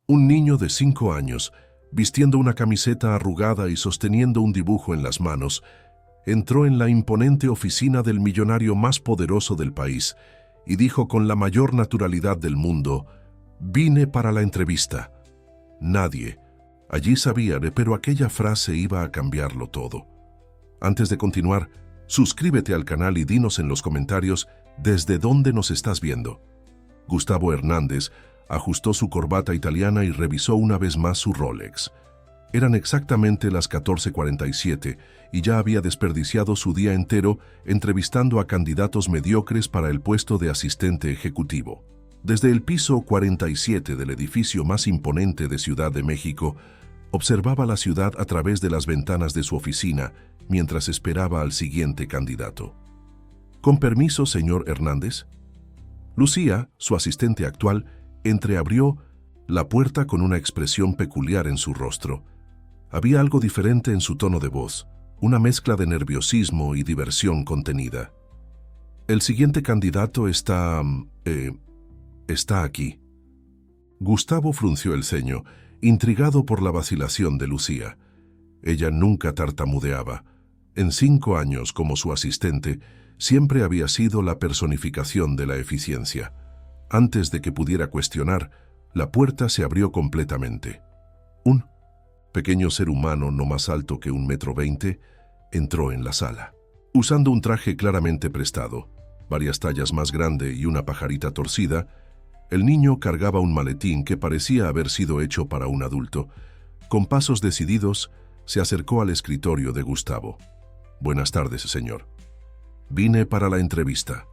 Un niño de 5 años, vistiendo una camiseta arrugada y sosteniendo un dibujo en las manos, entró en la imponente oficina del millonario más poderoso del país y dijo con la mayor naturalidad del mundo: «Vine para la entrevista». Nadie allí sabía, pero aquella frase iba a cambiarlo todo. Antes de continuar, suscríbete al canal y dinos en los comentarios desde dónde nos estás viendo. Gustavo Hernández ajustó su corbata italiana y revisó una vez más su Rolex. Eran exactamente las 14:47 y ya había desperdiciado su día entero entrevistando a candidatos mediocres para el puesto de asistente ejecutivo. Desde el piso 47 del edificio más imponente de Ciudad de México, observaba la ciudad a través de las ventanas de su oficina mientras esperaba al siguiente candidato. «Con permiso, señor Hernández». Lucía, su asistente actual, entreabrió la puerta con una expresión peculiar en su rostro. Había algo diferente en su tono de voz, una mezcla de nerviosismo y diversión contenida. «El siguiente candidato está aquí». Gustavo frunció el ceño, intrigado por la vacilación de Lucía. Ella nunca tartamudeaba. En 5 años como su asistente, siempre había sido la personificación de la eficiencia. Antes de que pudiera cuestionar, la puerta se abrió completamente. Un pequeño ser humano no más alto que 1,20 m entró en la sala. Usando un traje claramente prestado, varias tallas más grande y una pajarita torcida, el niño cargaba un maletín que parecía haber sido hecho para un adulto. Con pasos decididos, se acercó al escritorio de Gustavo. «Buenas tardes, señor. Vine para la entrevista».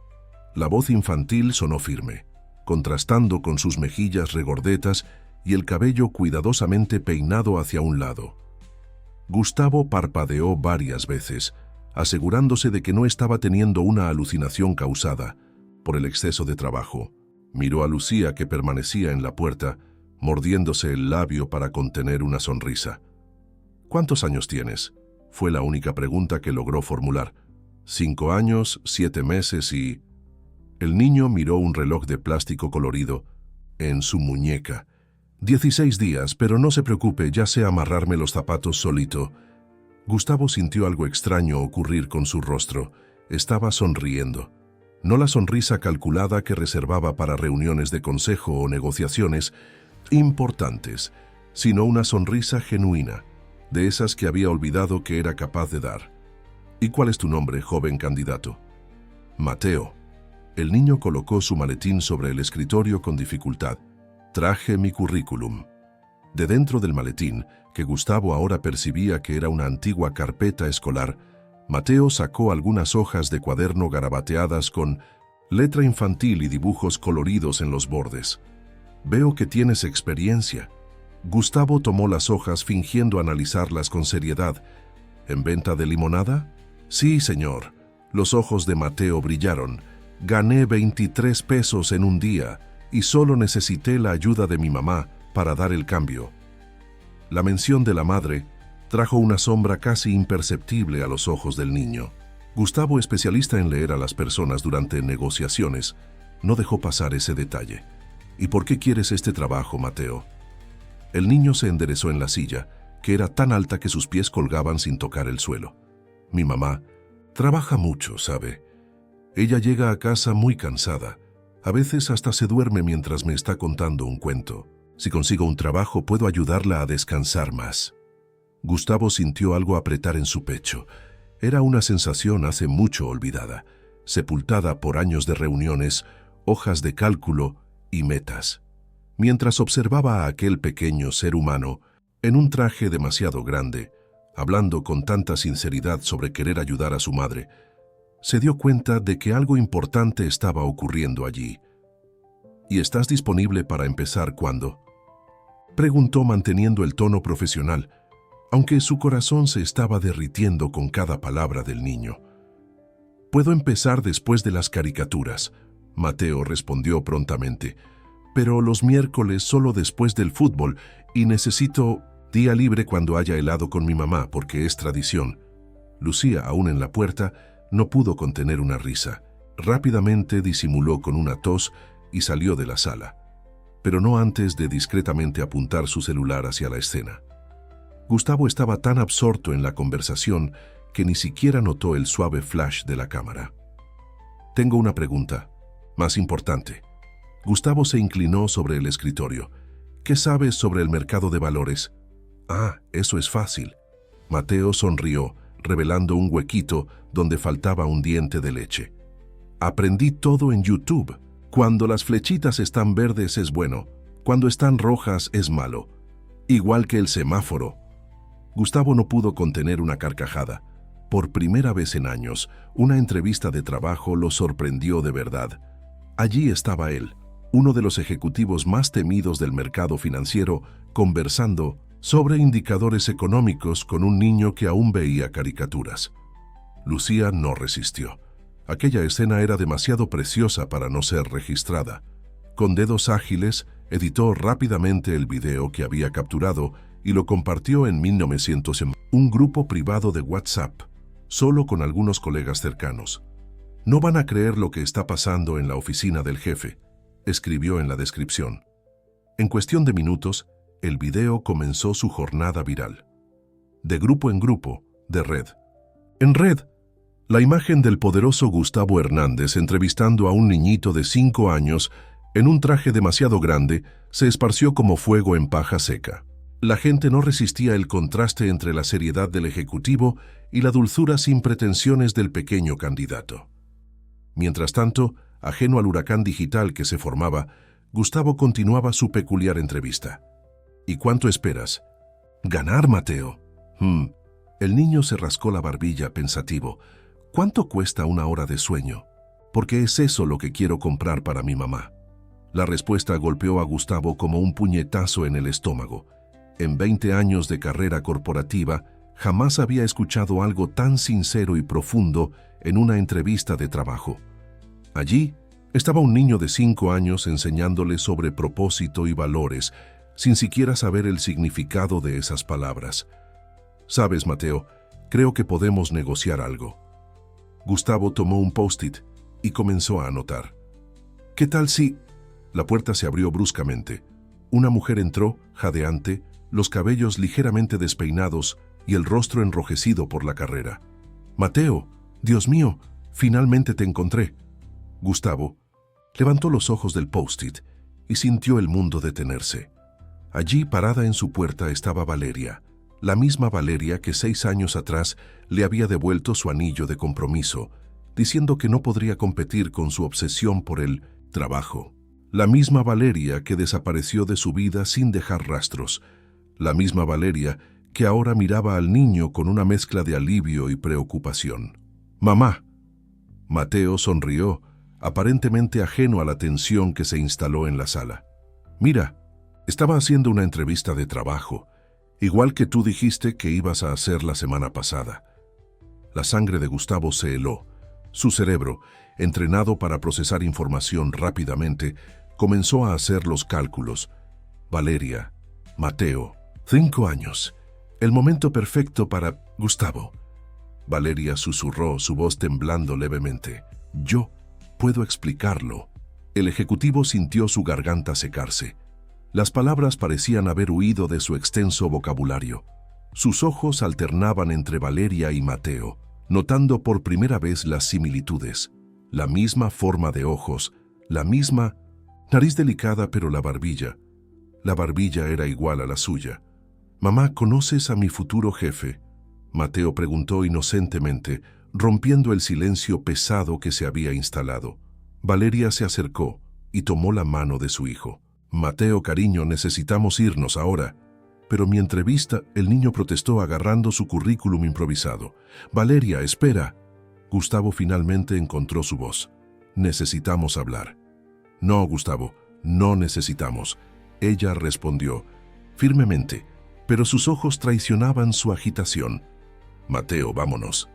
La voz infantil sonó firme, contrastando con sus mejillas regordetas y el cabello cuidadosamente peinado hacia un lado. Gustavo parpadeó varias veces, asegurándose de que no estaba teniendo una alucinación causada por el exceso de trabajo. Miró a Lucía, que permanecía en la puerta, mordiéndose el labio para contener una sonrisa. «¿Cuántos años tienes?», fue la única pregunta que logró formular. «5 años, 7 meses y...». El niño miró un reloj de plástico colorido en su muñeca. «16 días, pero no se preocupe, ya sé amarrarme los zapatos solito». Gustavo sintió algo extraño ocurrir con su rostro. Estaba sonriendo. No la sonrisa calculada que reservaba para reuniones de consejo o negociaciones importantes, sino una sonrisa genuina, de esas que había olvidado que era capaz de dar. «¿Y cuál es tu nombre, joven candidato?» «Mateo». El niño colocó su maletín sobre el escritorio con dificultad. «Traje mi currículum». De dentro del maletín, que Gustavo ahora percibía que era una antigua carpeta escolar, Mateo sacó algunas hojas de cuaderno garabateadas con letra infantil y dibujos coloridos en los bordes. «Veo que tienes experiencia». Gustavo tomó las hojas fingiendo analizarlas con seriedad. «¿En venta de limonada?» «Sí, señor». Los ojos de Mateo brillaron. «Gané 23 pesos en un día y solo necesité la ayuda de mi mamá para dar el cambio». La mención de la madre trajo una sombra casi imperceptible a los ojos del niño. Gustavo, especialista en leer a las personas durante negociaciones, no dejó pasar ese detalle. «¿Y por qué quieres este trabajo, Mateo?» El niño se enderezó en la silla, que era tan alta que sus pies colgaban sin tocar el suelo. «Mi mamá trabaja mucho, ¿sabe? Ella llega a casa muy cansada. A veces hasta se duerme mientras me está contando un cuento. Si consigo un trabajo, puedo ayudarla a descansar más». Gustavo sintió algo apretar en su pecho. Era una sensación hace mucho olvidada, sepultada por años de reuniones, hojas de cálculo y metas. Mientras observaba a aquel pequeño ser humano, en un traje demasiado grande, hablando con tanta sinceridad sobre querer ayudar a su madre, se dio cuenta de que algo importante estaba ocurriendo allí. «¿Y estás disponible para empezar cuándo?», preguntó manteniendo el tono profesional, aunque su corazón se estaba derritiendo con cada palabra del niño. «Puedo empezar después de las caricaturas», Mateo respondió prontamente, «pero los miércoles solo después del fútbol y necesito día libre cuando haya helado con mi mamá porque es tradición». Lucía, aún en la puerta, no pudo contener una risa. Rápidamente disimuló con una tos y salió de la sala. pero no antes de discretamente apuntar su celular hacia la escena. Gustavo estaba tan absorto en la conversación que ni siquiera notó el suave flash de la cámara. Tengo una pregunta, más importante. Gustavo se inclinó sobre el escritorio. ¿Qué sabes sobre el mercado de valores? Ah, eso es fácil. Mateo sonrió, revelando un huequito donde faltaba un diente de leche. Aprendí todo en YouTube. Cuando las flechitas están verdes es bueno, cuando están rojas es malo. Igual que el semáforo. Gustavo no pudo contener una carcajada. Por primera vez en años, una entrevista de trabajo lo sorprendió de verdad. Allí estaba él, uno de los ejecutivos más temidos del mercado financiero, conversando sobre indicadores económicos con un niño que aún veía caricaturas. Lucía no resistió. Aquella escena era demasiado preciosa para no ser registrada. Con dedos ágiles, editó rápidamente el video que había capturado y lo compartió en 1900 en un grupo privado de WhatsApp, solo con algunos colegas cercanos. No van a creer lo que está pasando en la oficina del jefe, escribió en la descripción. En cuestión de minutos, el video comenzó su jornada viral. De grupo en grupo, de red. En red, la imagen del poderoso Gustavo Hernández entrevistando a un niñito de 5 años en un traje demasiado grande se esparció como fuego en paja seca. La gente no resistía el contraste entre la seriedad del ejecutivo y la dulzura sin pretensiones del pequeño candidato. Mientras tanto, ajeno al huracán digital que se formaba, Gustavo continuaba su peculiar entrevista. ¿Y cuánto esperas? «Ganar, Mateo». El niño se rascó la barbilla pensativo. «¿Cuánto cuesta una hora de sueño? Porque es eso lo que quiero comprar para mi mamá». La respuesta golpeó a Gustavo como un puñetazo en el estómago. En 20 años de carrera corporativa, jamás había escuchado algo tan sincero y profundo en una entrevista de trabajo. Allí estaba un niño de 5 años enseñándole sobre propósito y valores, sin siquiera saber el significado de esas palabras. «Sabes, Mateo, creo que podemos negociar algo». Gustavo tomó un post-it y comenzó a anotar. «¿Qué tal si...?» La puerta se abrió bruscamente. Una mujer entró, jadeante, los cabellos ligeramente despeinados y el rostro enrojecido por la carrera. «Mateo, Dios mío, finalmente te encontré». Gustavo levantó los ojos del post-it y sintió el mundo detenerse. Allí, parada en su puerta, estaba Valeria, la misma Valeria que 6 años atrás le había devuelto su anillo de compromiso, diciendo que no podría competir con su obsesión por el trabajo. La misma Valeria que desapareció de su vida sin dejar rastros. La misma Valeria que ahora miraba al niño con una mezcla de alivio y preocupación. «Mamá». Mateo sonrió, aparentemente ajeno a la tensión que se instaló en la sala. «Mira, estaba haciendo una entrevista de trabajo, igual que tú dijiste que ibas a hacer la semana pasada». La sangre de Gustavo se heló. Su cerebro, entrenado para procesar información rápidamente, comenzó a hacer los cálculos. Valeria, Mateo, 5 años. El momento perfecto para Gustavo. Valeria susurró, su voz temblando levemente. «Yo puedo explicarlo». El ejecutivo sintió su garganta secarse. Las palabras parecían haber huido de su extenso vocabulario. Sus ojos alternaban entre Valeria y Mateo, notando por primera vez las similitudes. La misma forma de ojos, la misma nariz delicada, pero la barbilla era igual a la suya. «Mamá, ¿conoces a mi futuro jefe?», Mateo preguntó inocentemente, rompiendo el silencio pesado que se había instalado. Valeria se acercó y tomó la mano de su hijo. «Mateo, cariño, necesitamos irnos ahora». Pero mi entrevista, el niño protestó agarrando su currículum improvisado. «Valeria, espera». Gustavo finalmente encontró su voz. «Necesitamos hablar». «No, Gustavo, no necesitamos», ella respondió, firmemente, pero sus ojos traicionaban su agitación. «Mateo, vámonos».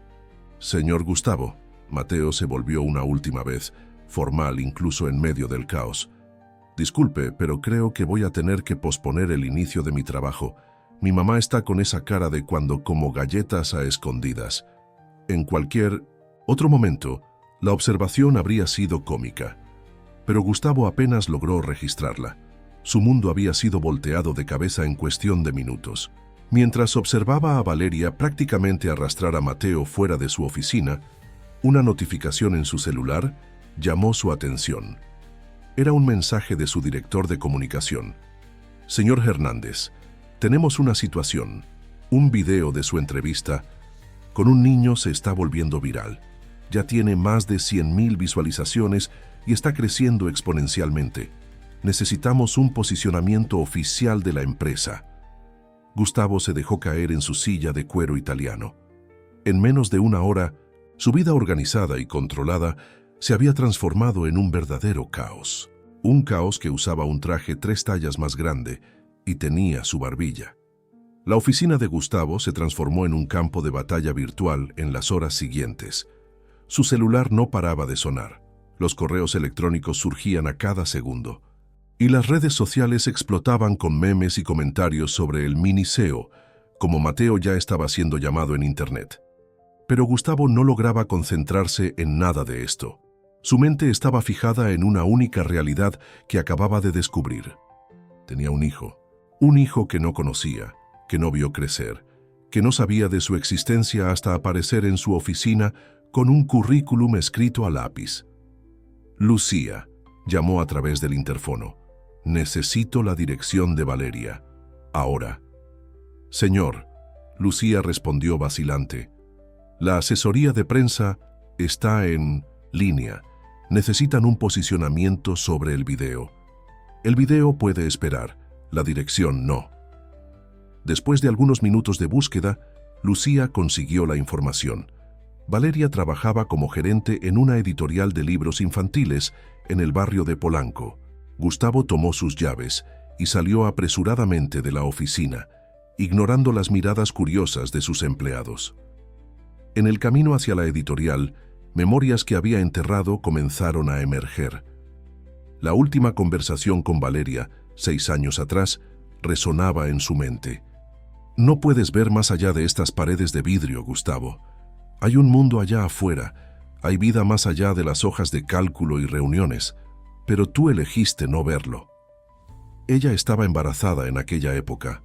«Señor Gustavo». Mateo se volvió una última vez, formal incluso en medio del caos. «Disculpe, pero creo que voy a tener que posponer el inicio de mi trabajo. Mi mamá está con esa cara de cuando como galletas a escondidas». En cualquier otro momento, la observación habría sido cómica, pero Gustavo apenas logró registrarla. Su mundo había sido volteado de cabeza en cuestión de minutos. Mientras observaba a Valeria prácticamente arrastrar a Mateo fuera de su oficina, una notificación en su celular llamó su atención. Era un mensaje de su director de comunicación. Señor Hernández, tenemos una situación. Un video de su entrevista con un niño se está volviendo viral. Ya tiene más de 100,000 visualizaciones y está creciendo exponencialmente. Necesitamos un posicionamiento oficial de la empresa. Gustavo se dejó caer en su silla de cuero italiano. En menos de una hora, su vida organizada y controlada se había transformado en un verdadero caos. Un caos que usaba un traje 3 tallas más grande y tenía su barbilla. La oficina de Gustavo se transformó en un campo de batalla virtual en las horas siguientes. Su celular no paraba de sonar. Los correos electrónicos surgían a cada segundo. Y las redes sociales explotaban con memes y comentarios sobre el mini CEO, como Mateo ya estaba siendo llamado en Internet. Pero Gustavo no lograba concentrarse en nada de esto. Su mente estaba fijada en una única realidad que acababa de descubrir. Tenía un hijo que no conocía, que no vio crecer, que no sabía de su existencia hasta aparecer en su oficina con un currículum escrito a lápiz. Lucía llamó a través del interfono. Necesito la dirección de Valeria. Ahora. Señor, Lucía respondió vacilante. La asesoría de prensa está en línea. Necesitan un posicionamiento sobre el video. El video puede esperar, la dirección no. Después de algunos minutos de búsqueda, Lucía consiguió la información. Valeria trabajaba como gerente en una editorial de libros infantiles en el barrio de Polanco. Gustavo tomó sus llaves y salió apresuradamente de la oficina, ignorando las miradas curiosas de sus empleados. En el camino hacia la editorial, memorias que había enterrado comenzaron a emerger. La última conversación con Valeria, 6 años atrás, resonaba en su mente. No puedes ver más allá de estas paredes de vidrio, Gustavo. Hay un mundo allá afuera, hay vida más allá de las hojas de cálculo y reuniones, pero tú elegiste no verlo. Ella estaba embarazada en aquella época,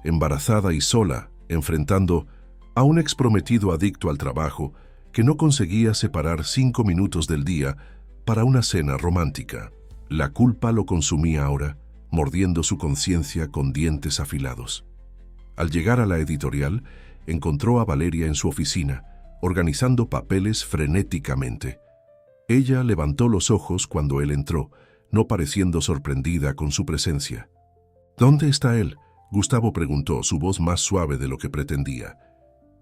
embarazada y sola, enfrentando a un exprometido adicto al trabajo que no conseguía separar 5 minutos del día para una cena romántica. La culpa lo consumía ahora, mordiendo su conciencia con dientes afilados. Al llegar a la editorial, encontró a Valeria en su oficina, organizando papeles frenéticamente. Ella levantó los ojos cuando él entró, no pareciendo sorprendida con su presencia. ¿Dónde está él?, Gustavo preguntó, su voz más suave de lo que pretendía.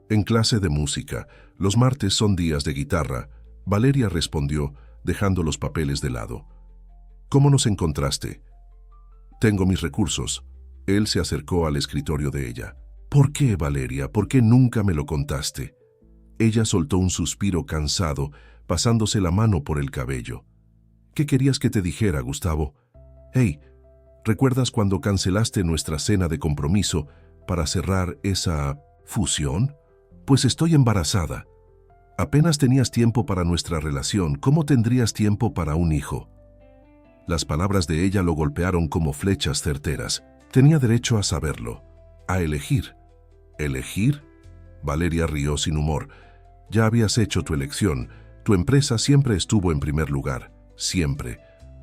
En clase de música. Los martes son días de guitarra, Valeria respondió, dejando los papeles de lado. ¿Cómo nos encontraste? Tengo mis recursos. Él se acercó al escritorio de ella. ¿Por qué, Valeria? ¿Por qué nunca me lo contaste? Ella soltó un suspiro cansado, pasándose la mano por el cabello. ¿Qué querías que te dijera, Gustavo? Hey, ¿recuerdas cuando cancelaste nuestra cena de compromiso para cerrar esa fusión? Pues estoy embarazada. Apenas tenías tiempo para nuestra relación, ¿cómo tendrías tiempo para un hijo? Las palabras de ella lo golpearon como flechas certeras. Tenía derecho a saberlo, a elegir. ¿Elegir? Valeria rió sin humor. Ya habías hecho tu elección. Tu empresa siempre estuvo en primer lugar. Siempre.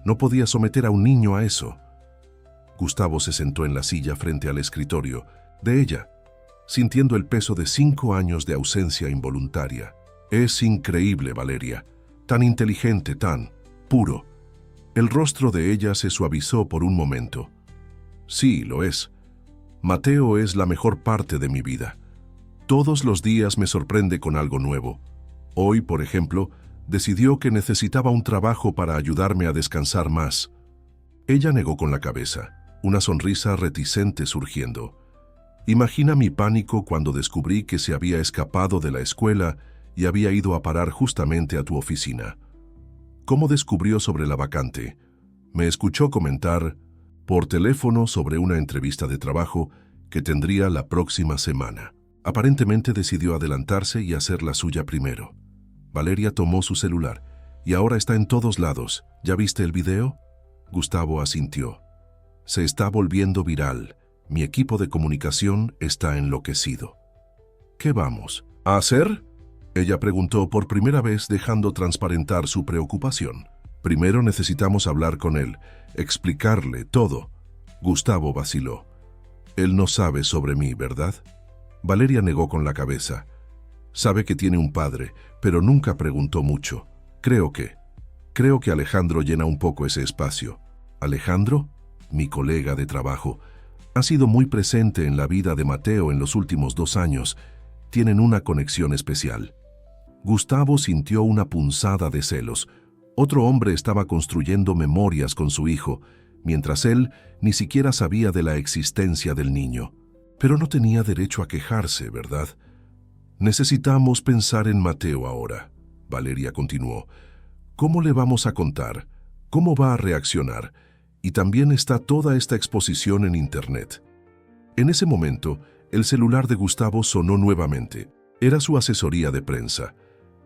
No podías someter a un niño a eso. Gustavo se sentó en la silla frente al escritorio de ella, sintiendo el peso de 5 años de ausencia involuntaria. Es increíble, Valeria. Tan inteligente, tan puro. El rostro de ella se suavizó por un momento. Sí, lo es. Mateo es la mejor parte de mi vida. Todos los días me sorprende con algo nuevo. Hoy, por ejemplo, decidió que necesitaba un trabajo para ayudarme a descansar más. Ella negó con la cabeza, una sonrisa reticente surgiendo. Imagina mi pánico cuando descubrí que se había escapado de la escuela y había ido a parar justamente a tu oficina. ¿Cómo descubrió sobre la vacante? Me escuchó comentar por teléfono sobre una entrevista de trabajo que tendría la próxima semana. Aparentemente decidió adelantarse y hacer la suya primero. Valeria tomó su celular. Y ahora está en todos lados. ¿Ya viste el video? Gustavo asintió. Se está volviendo viral. Mi equipo de comunicación está enloquecido. ¿Qué vamos a hacer?, ella preguntó por primera vez, dejando transparentar su preocupación. Primero necesitamos hablar con él, explicarle todo. Gustavo vaciló. Él no sabe sobre mí, ¿verdad? Valeria negó con la cabeza. Sabe que tiene un padre, pero nunca preguntó mucho. Creo que Alejandro llena un poco ese espacio. ¿Alejandro? Mi colega de trabajo. Ha sido muy presente en la vida de Mateo en los últimos 2 años. Tienen una conexión especial. Gustavo sintió una punzada de celos. Otro hombre estaba construyendo memorias con su hijo, mientras él ni siquiera sabía de la existencia del niño. Pero no tenía derecho a quejarse, ¿verdad? Necesitamos pensar en Mateo ahora, Valeria continuó. ¿Cómo le vamos a contar? ¿Cómo va a reaccionar? Y también está toda esta exposición en Internet. En ese momento, el celular de Gustavo sonó nuevamente. Era su asesoría de prensa.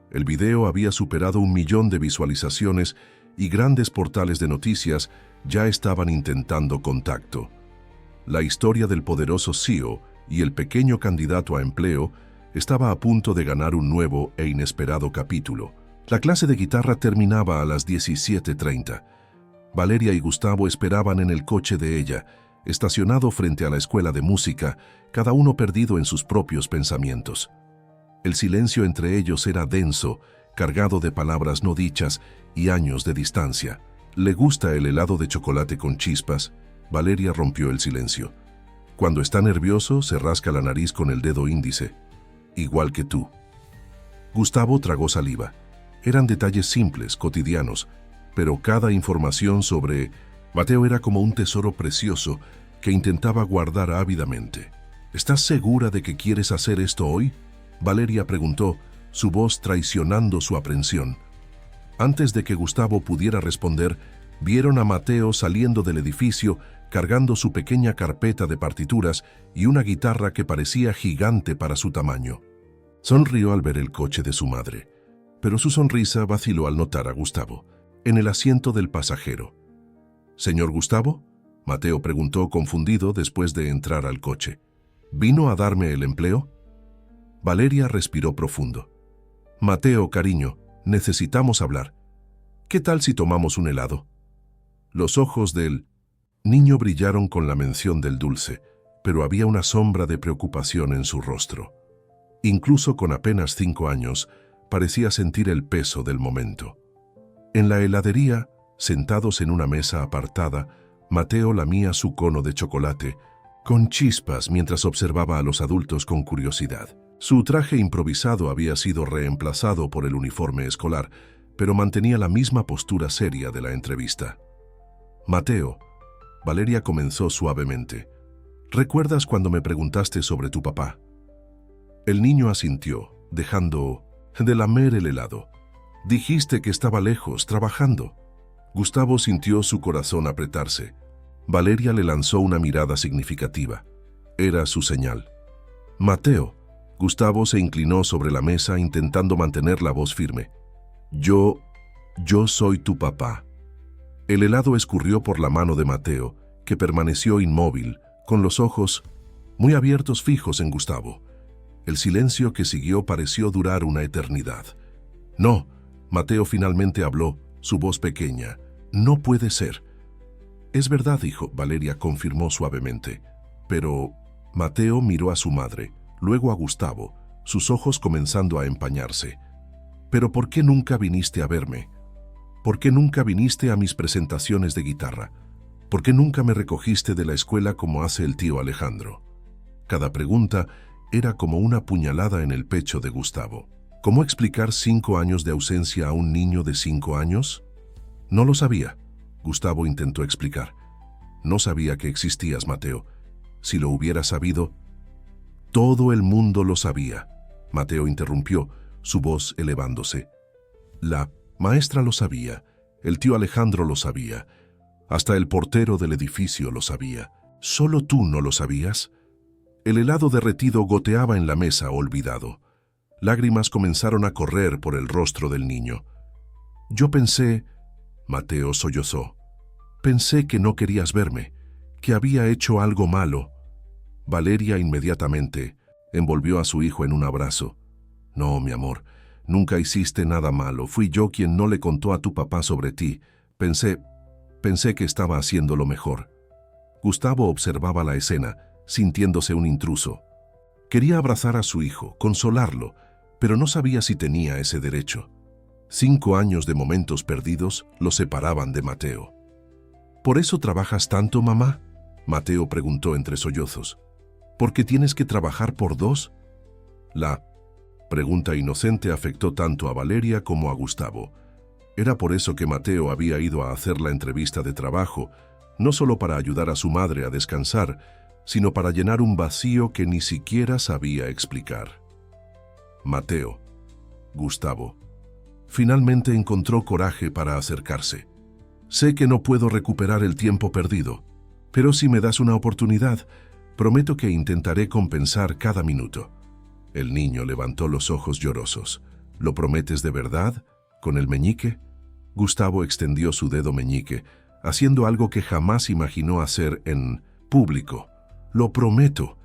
El video había superado 1 millón de visualizaciones y grandes portales de noticias ya estaban intentando contacto. La historia del poderoso CEO y el pequeño candidato a empleo estaba a punto de ganar un nuevo e inesperado capítulo. La clase de guitarra terminaba a las 17:30. Valeria y Gustavo esperaban en el coche de ella, estacionado frente a la escuela de música, cada uno perdido en sus propios pensamientos. El silencio entre ellos era denso, cargado de palabras no dichas y años de distancia. ¿Le gusta el helado de chocolate con chispas? Valeria rompió el silencio. Cuando está nervioso, se rasca la nariz con el dedo índice. Igual que tú. Gustavo tragó saliva. Eran detalles simples, cotidianos, pero cada información sobre Mateo era como un tesoro precioso que intentaba guardar ávidamente. ¿Estás segura de que quieres hacer esto hoy?, Valeria preguntó, su voz traicionando su aprensión. Antes de que Gustavo pudiera responder, vieron a Mateo saliendo del edificio cargando su pequeña carpeta de partituras y una guitarra que parecía gigante para su tamaño. Sonrió al ver el coche de su madre, pero su sonrisa vaciló al notar a Gustavo, en el asiento del pasajero. «¿Señor Gustavo?», Mateo preguntó confundido después de entrar al coche. «¿Vino a darme el empleo?». Valeria respiró profundo. «Mateo, cariño, necesitamos hablar. ¿Qué tal si tomamos un helado?». Los ojos del niño brillaron con la mención del dulce, pero había una sombra de preocupación en su rostro. Incluso con apenas 5 años, parecía sentir el peso del momento. En la heladería, sentados en una mesa apartada, Mateo lamía su cono de chocolate, con chispas mientras observaba a los adultos con curiosidad. Su traje improvisado había sido reemplazado por el uniforme escolar, pero mantenía la misma postura seria de la entrevista. «Mateo», Valeria comenzó suavemente, «¿recuerdas cuando me preguntaste sobre tu papá?». El niño asintió, dejando de lamer el helado. «Dijiste que estaba lejos, trabajando». Gustavo sintió su corazón apretarse. Valeria le lanzó una mirada significativa. Era su señal. «Mateo». Gustavo se inclinó sobre la mesa intentando mantener la voz firme. Yo soy tu papá». El helado escurrió por la mano de Mateo, que permaneció inmóvil, con los ojos muy abiertos fijos en Gustavo. El silencio que siguió pareció durar una eternidad. «No», Mateo finalmente habló, su voz pequeña. «No puede ser». «Es verdad, hijo», Valeria confirmó suavemente. Pero Mateo miró a su madre, luego a Gustavo, sus ojos comenzando a empañarse. «¿Pero por qué nunca viniste a verme? ¿Por qué nunca viniste a mis presentaciones de guitarra? ¿Por qué nunca me recogiste de la escuela como hace el tío Alejandro?». Cada pregunta era como una puñalada en el pecho de Gustavo. ¿Cómo explicar 5 años de ausencia a un niño de 5 años? «No lo sabía», Gustavo intentó explicar. «No sabía que existías, Mateo. Si lo hubiera sabido...». «Todo el mundo lo sabía», Mateo interrumpió, su voz elevándose. «La maestra lo sabía, el tío Alejandro lo sabía, hasta el portero del edificio lo sabía. ¿Solo tú no lo sabías?». El helado derretido goteaba en la mesa olvidado. Lágrimas comenzaron a correr por el rostro del niño. «Yo pensé», Mateo sollozó, «pensé que no querías verme, que había hecho algo malo. Valeria inmediatamente envolvió a su hijo en un abrazo. No, mi amor, nunca hiciste nada malo. Fui yo quien no le contó a tu papá sobre ti. Pensé que estaba haciendo lo mejor. Gustavo observaba la escena, sintiéndose un intruso. Quería abrazar a su hijo, consolarlo, pero no sabía si tenía ese derecho. 5 años de momentos perdidos lo separaban de Mateo. ¿Por eso trabajas tanto, mamá?, Mateo preguntó entre sollozos. ¿Por qué tienes que trabajar por 2? La pregunta inocente afectó tanto a Valeria como a Gustavo. Era por eso que Mateo había ido a hacer la entrevista de trabajo, no solo para ayudar a su madre a descansar, sino para llenar un vacío que ni siquiera sabía explicar. Mateo, Gustavo, finalmente encontró coraje para acercarse. Sé que no puedo recuperar el tiempo perdido, pero si me das una oportunidad, prometo que intentaré compensar cada minuto. El niño levantó los ojos llorosos. ¿Lo prometes de verdad? ¿Con el meñique? Gustavo extendió su dedo meñique, haciendo algo que jamás imaginó hacer en público. Lo prometo.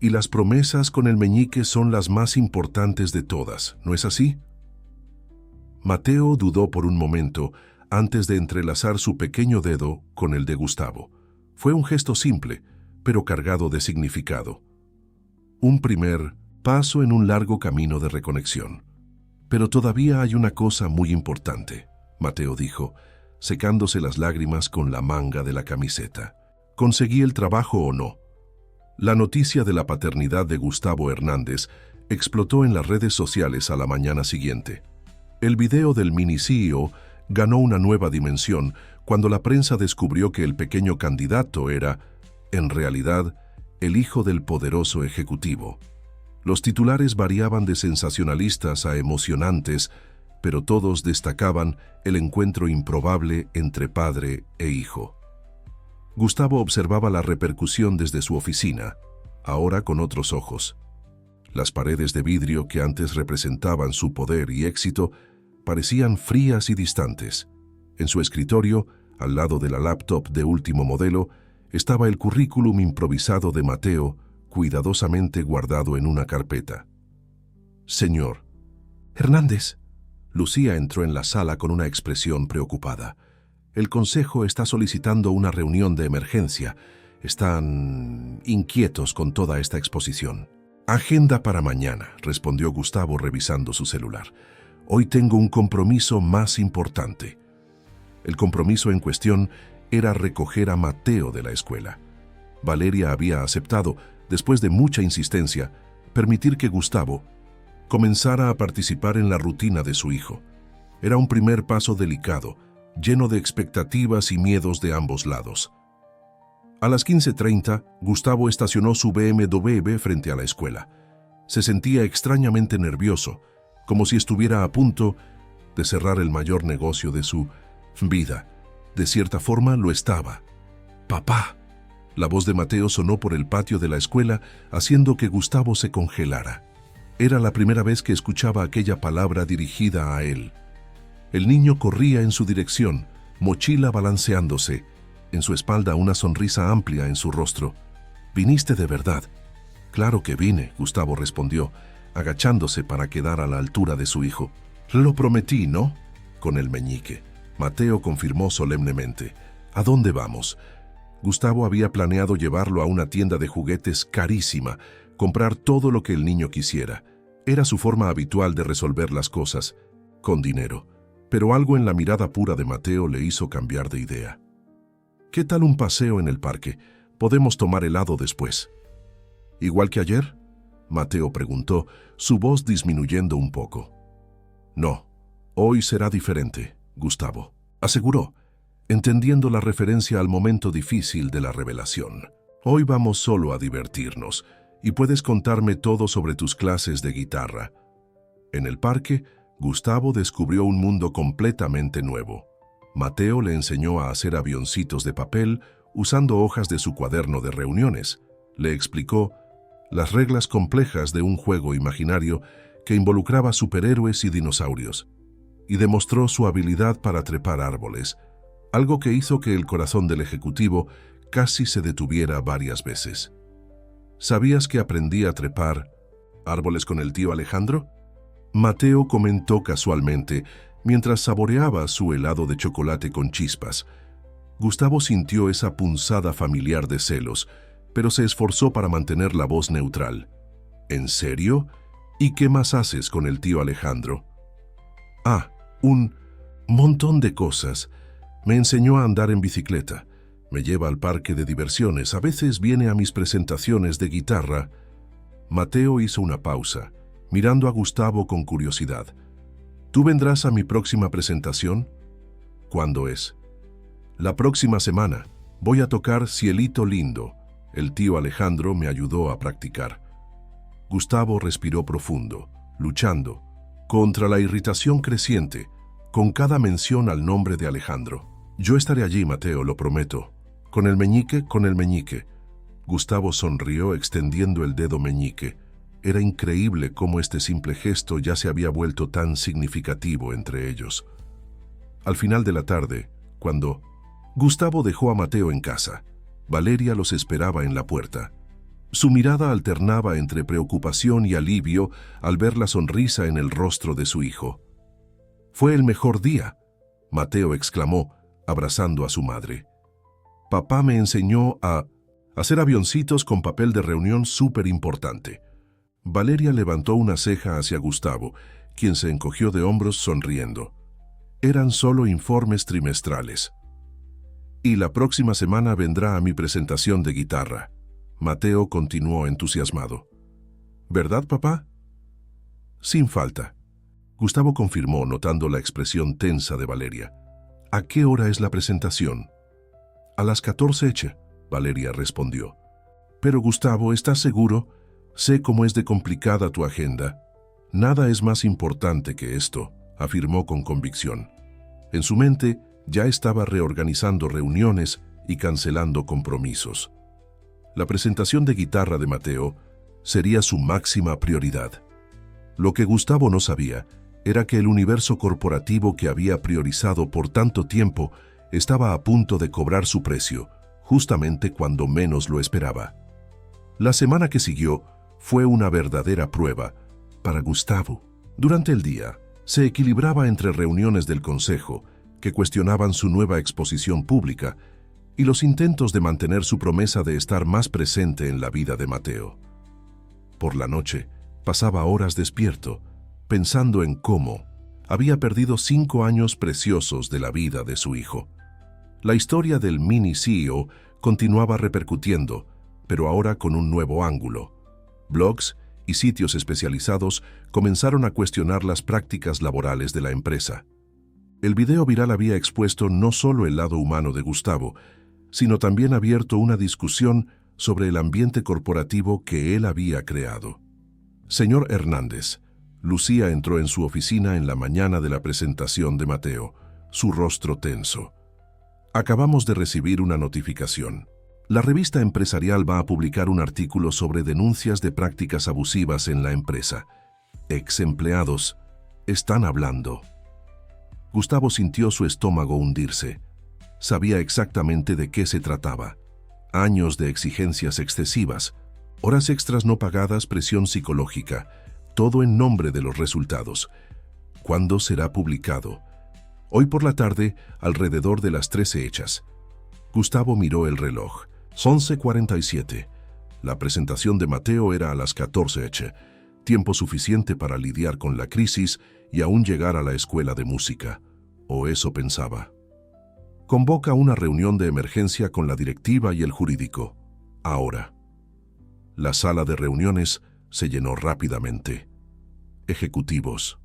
Y las promesas con el meñique son las más importantes de todas, ¿no es así? Mateo dudó por un momento antes de entrelazar su pequeño dedo con el de Gustavo. Fue un gesto simple, pero cargado de significado. Un primer paso en un largo camino de reconexión. Pero todavía hay una cosa muy importante, Mateo dijo, secándose las lágrimas con la manga de la camiseta. ¿Conseguí el trabajo o no? La noticia de la paternidad de Gustavo Hernández explotó en las redes sociales a la mañana siguiente. El video del mini CEO ganó una nueva dimensión cuando la prensa descubrió que el pequeño candidato era, en realidad, el hijo del poderoso ejecutivo. Los titulares variaban de sensacionalistas a emocionantes, pero todos destacaban el encuentro improbable entre padre e hijo. Gustavo observaba la repercusión desde su oficina, ahora con otros ojos. Las paredes de vidrio que antes representaban su poder y éxito parecían frías y distantes. En su escritorio, al lado de la laptop de último modelo, estaba el currículum improvisado de Mateo, cuidadosamente guardado en una carpeta. Señor Hernández. Lucía entró en la sala con una expresión preocupada. El consejo está solicitando una reunión de emergencia. Están inquietos con toda esta exposición. Agenda para mañana, respondió Gustavo revisando su celular. Hoy tengo un compromiso más importante. El compromiso en cuestión era recoger a Mateo de la escuela. Valeria había aceptado, después de mucha insistencia, permitir que Gustavo comenzara a participar en la rutina de su hijo. Era un primer paso delicado, lleno de expectativas y miedos de ambos lados. A las 15:30, Gustavo estacionó su BMW frente a la escuela. Se sentía extrañamente nervioso, como si estuviera a punto de cerrar el mayor negocio de su vida. De cierta forma lo estaba. ¡Papá! La voz de Mateo sonó por el patio de la escuela, haciendo que Gustavo se congelara. Era la primera vez que escuchaba aquella palabra dirigida a él. El niño corría en su dirección, mochila balanceándose, en su espalda una sonrisa amplia en su rostro. ¿Viniste de verdad? Claro que vine, Gustavo respondió, agachándose para quedar a la altura de su hijo. Lo prometí, ¿no? Con el meñique. Mateo confirmó solemnemente. ¿A dónde vamos? Gustavo había planeado llevarlo a una tienda de juguetes carísima, comprar todo lo que el niño quisiera. Era su forma habitual de resolver las cosas, con dinero. Pero algo en la mirada pura de Mateo le hizo cambiar de idea. ¿Qué tal un paseo en el parque? Podemos tomar helado después. ¿Igual que ayer?, Mateo preguntó, su voz disminuyendo un poco. No, hoy será diferente, Gustavo aseguró, entendiendo la referencia al momento difícil de la revelación. Hoy vamos solo a divertirnos, y puedes contarme todo sobre tus clases de guitarra. En el parque, Gustavo descubrió un mundo completamente nuevo. Mateo le enseñó a hacer avioncitos de papel usando hojas de su cuaderno de reuniones. Le explicó las reglas complejas de un juego imaginario que involucraba superhéroes y dinosaurios, y demostró su habilidad para trepar árboles, algo que hizo que el corazón del ejecutivo casi se detuviera varias veces. ¿Sabías que aprendí a trepar árboles con el tío Alejandro? Mateo comentó casualmente mientras saboreaba su helado de chocolate con chispas. Gustavo sintió esa punzada familiar de celos, pero se esforzó para mantener la voz neutral. ¿En serio? ¿Y qué más haces con el tío Alejandro? Ah, un montón de cosas. Me enseñó a andar en bicicleta. Me lleva al parque de diversiones. A veces viene a mis presentaciones de guitarra. Mateo hizo una pausa, mirando a Gustavo con curiosidad. ¿Tú vendrás a mi próxima presentación? ¿Cuándo es? La próxima semana. Voy a tocar Cielito Lindo. El tío Alejandro me ayudó a practicar. Gustavo respiró profundo, luchando contra la irritación creciente, con cada mención al nombre de Alejandro. Yo estaré allí, Mateo, lo prometo. Con el meñique, con el meñique. Gustavo sonrió extendiendo el dedo meñique. Era increíble cómo este simple gesto ya se había vuelto tan significativo entre ellos. Al final de la tarde, cuando Gustavo dejó a Mateo en casa, Valeria los esperaba en la puerta. Su mirada alternaba entre preocupación y alivio al ver la sonrisa en el rostro de su hijo. «Fue el mejor día», Mateo exclamó, abrazando a su madre. «Papá me enseñó a hacer avioncitos con papel de reunión súper importante». Valeria levantó una ceja hacia Gustavo, quien se encogió de hombros sonriendo. Eran solo informes trimestrales. «Y la próxima semana vendrá a mi presentación de guitarra». Mateo continuó entusiasmado. «¿Verdad, papá?» «Sin falta». Gustavo confirmó, notando la expresión tensa de Valeria. «¿A qué hora es la presentación?» «A las 14:00, Valeria respondió. «Pero Gustavo, ¿estás seguro? Sé cómo es de complicada tu agenda». «Nada es más importante que esto», afirmó con convicción. En su mente ya estaba reorganizando reuniones y cancelando compromisos. La presentación de guitarra de Mateo sería su máxima prioridad. Lo que Gustavo no sabía era que el universo corporativo que había priorizado por tanto tiempo estaba a punto de cobrar su precio, justamente cuando menos lo esperaba. La semana que siguió fue una verdadera prueba para Gustavo. Durante el día, se equilibraba entre reuniones del consejo que cuestionaban su nueva exposición pública y los intentos de mantener su promesa de estar más presente en la vida de Mateo. Por la noche, pasaba horas despierto, pensando en cómo había perdido 5 años preciosos de la vida de su hijo. La historia del mini CEO continuaba repercutiendo, pero ahora con un nuevo ángulo. Blogs y sitios especializados comenzaron a cuestionar las prácticas laborales de la empresa. El video viral había expuesto no solo el lado humano de Gustavo, sino también abierto una discusión sobre el ambiente corporativo que él había creado. «Señor Hernández», Lucía entró en su oficina en la mañana de la presentación de Mateo, su rostro tenso. «Acabamos de recibir una notificación. La revista empresarial va a publicar un artículo sobre denuncias de prácticas abusivas en la empresa. Ex empleados están hablando». Gustavo sintió su estómago hundirse. Sabía exactamente de qué se trataba. Años de exigencias excesivas, horas extras no pagadas, presión psicológica, todo en nombre de los resultados. ¿Cuándo será publicado? Hoy por la tarde, alrededor de las 13:00. Gustavo miró el reloj. 11:47. La presentación de Mateo era a las 14:00, tiempo suficiente para lidiar con la crisis y aún llegar a la escuela de música. O eso pensaba. Convoca una reunión de emergencia con la directiva y el jurídico. Ahora. La sala de reuniones se llenó rápidamente. Ejecutivos,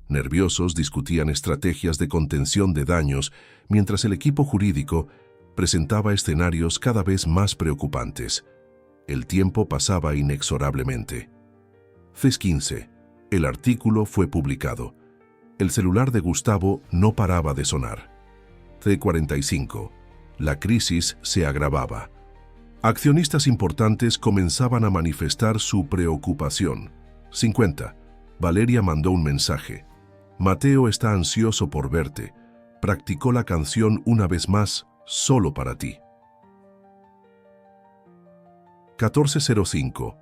nerviosos, discutían estrategias de contención de daños, mientras el equipo jurídico presentaba escenarios cada vez más preocupantes. El tiempo pasaba inexorablemente. FES 15. El artículo fue publicado. El celular de Gustavo no paraba de sonar. C45. La crisis se agravaba. Accionistas importantes comenzaban a manifestar su preocupación. 50. Valeria mandó un mensaje. Mateo está ansioso por verte. Practicó la canción una vez más, solo para ti. 14:05.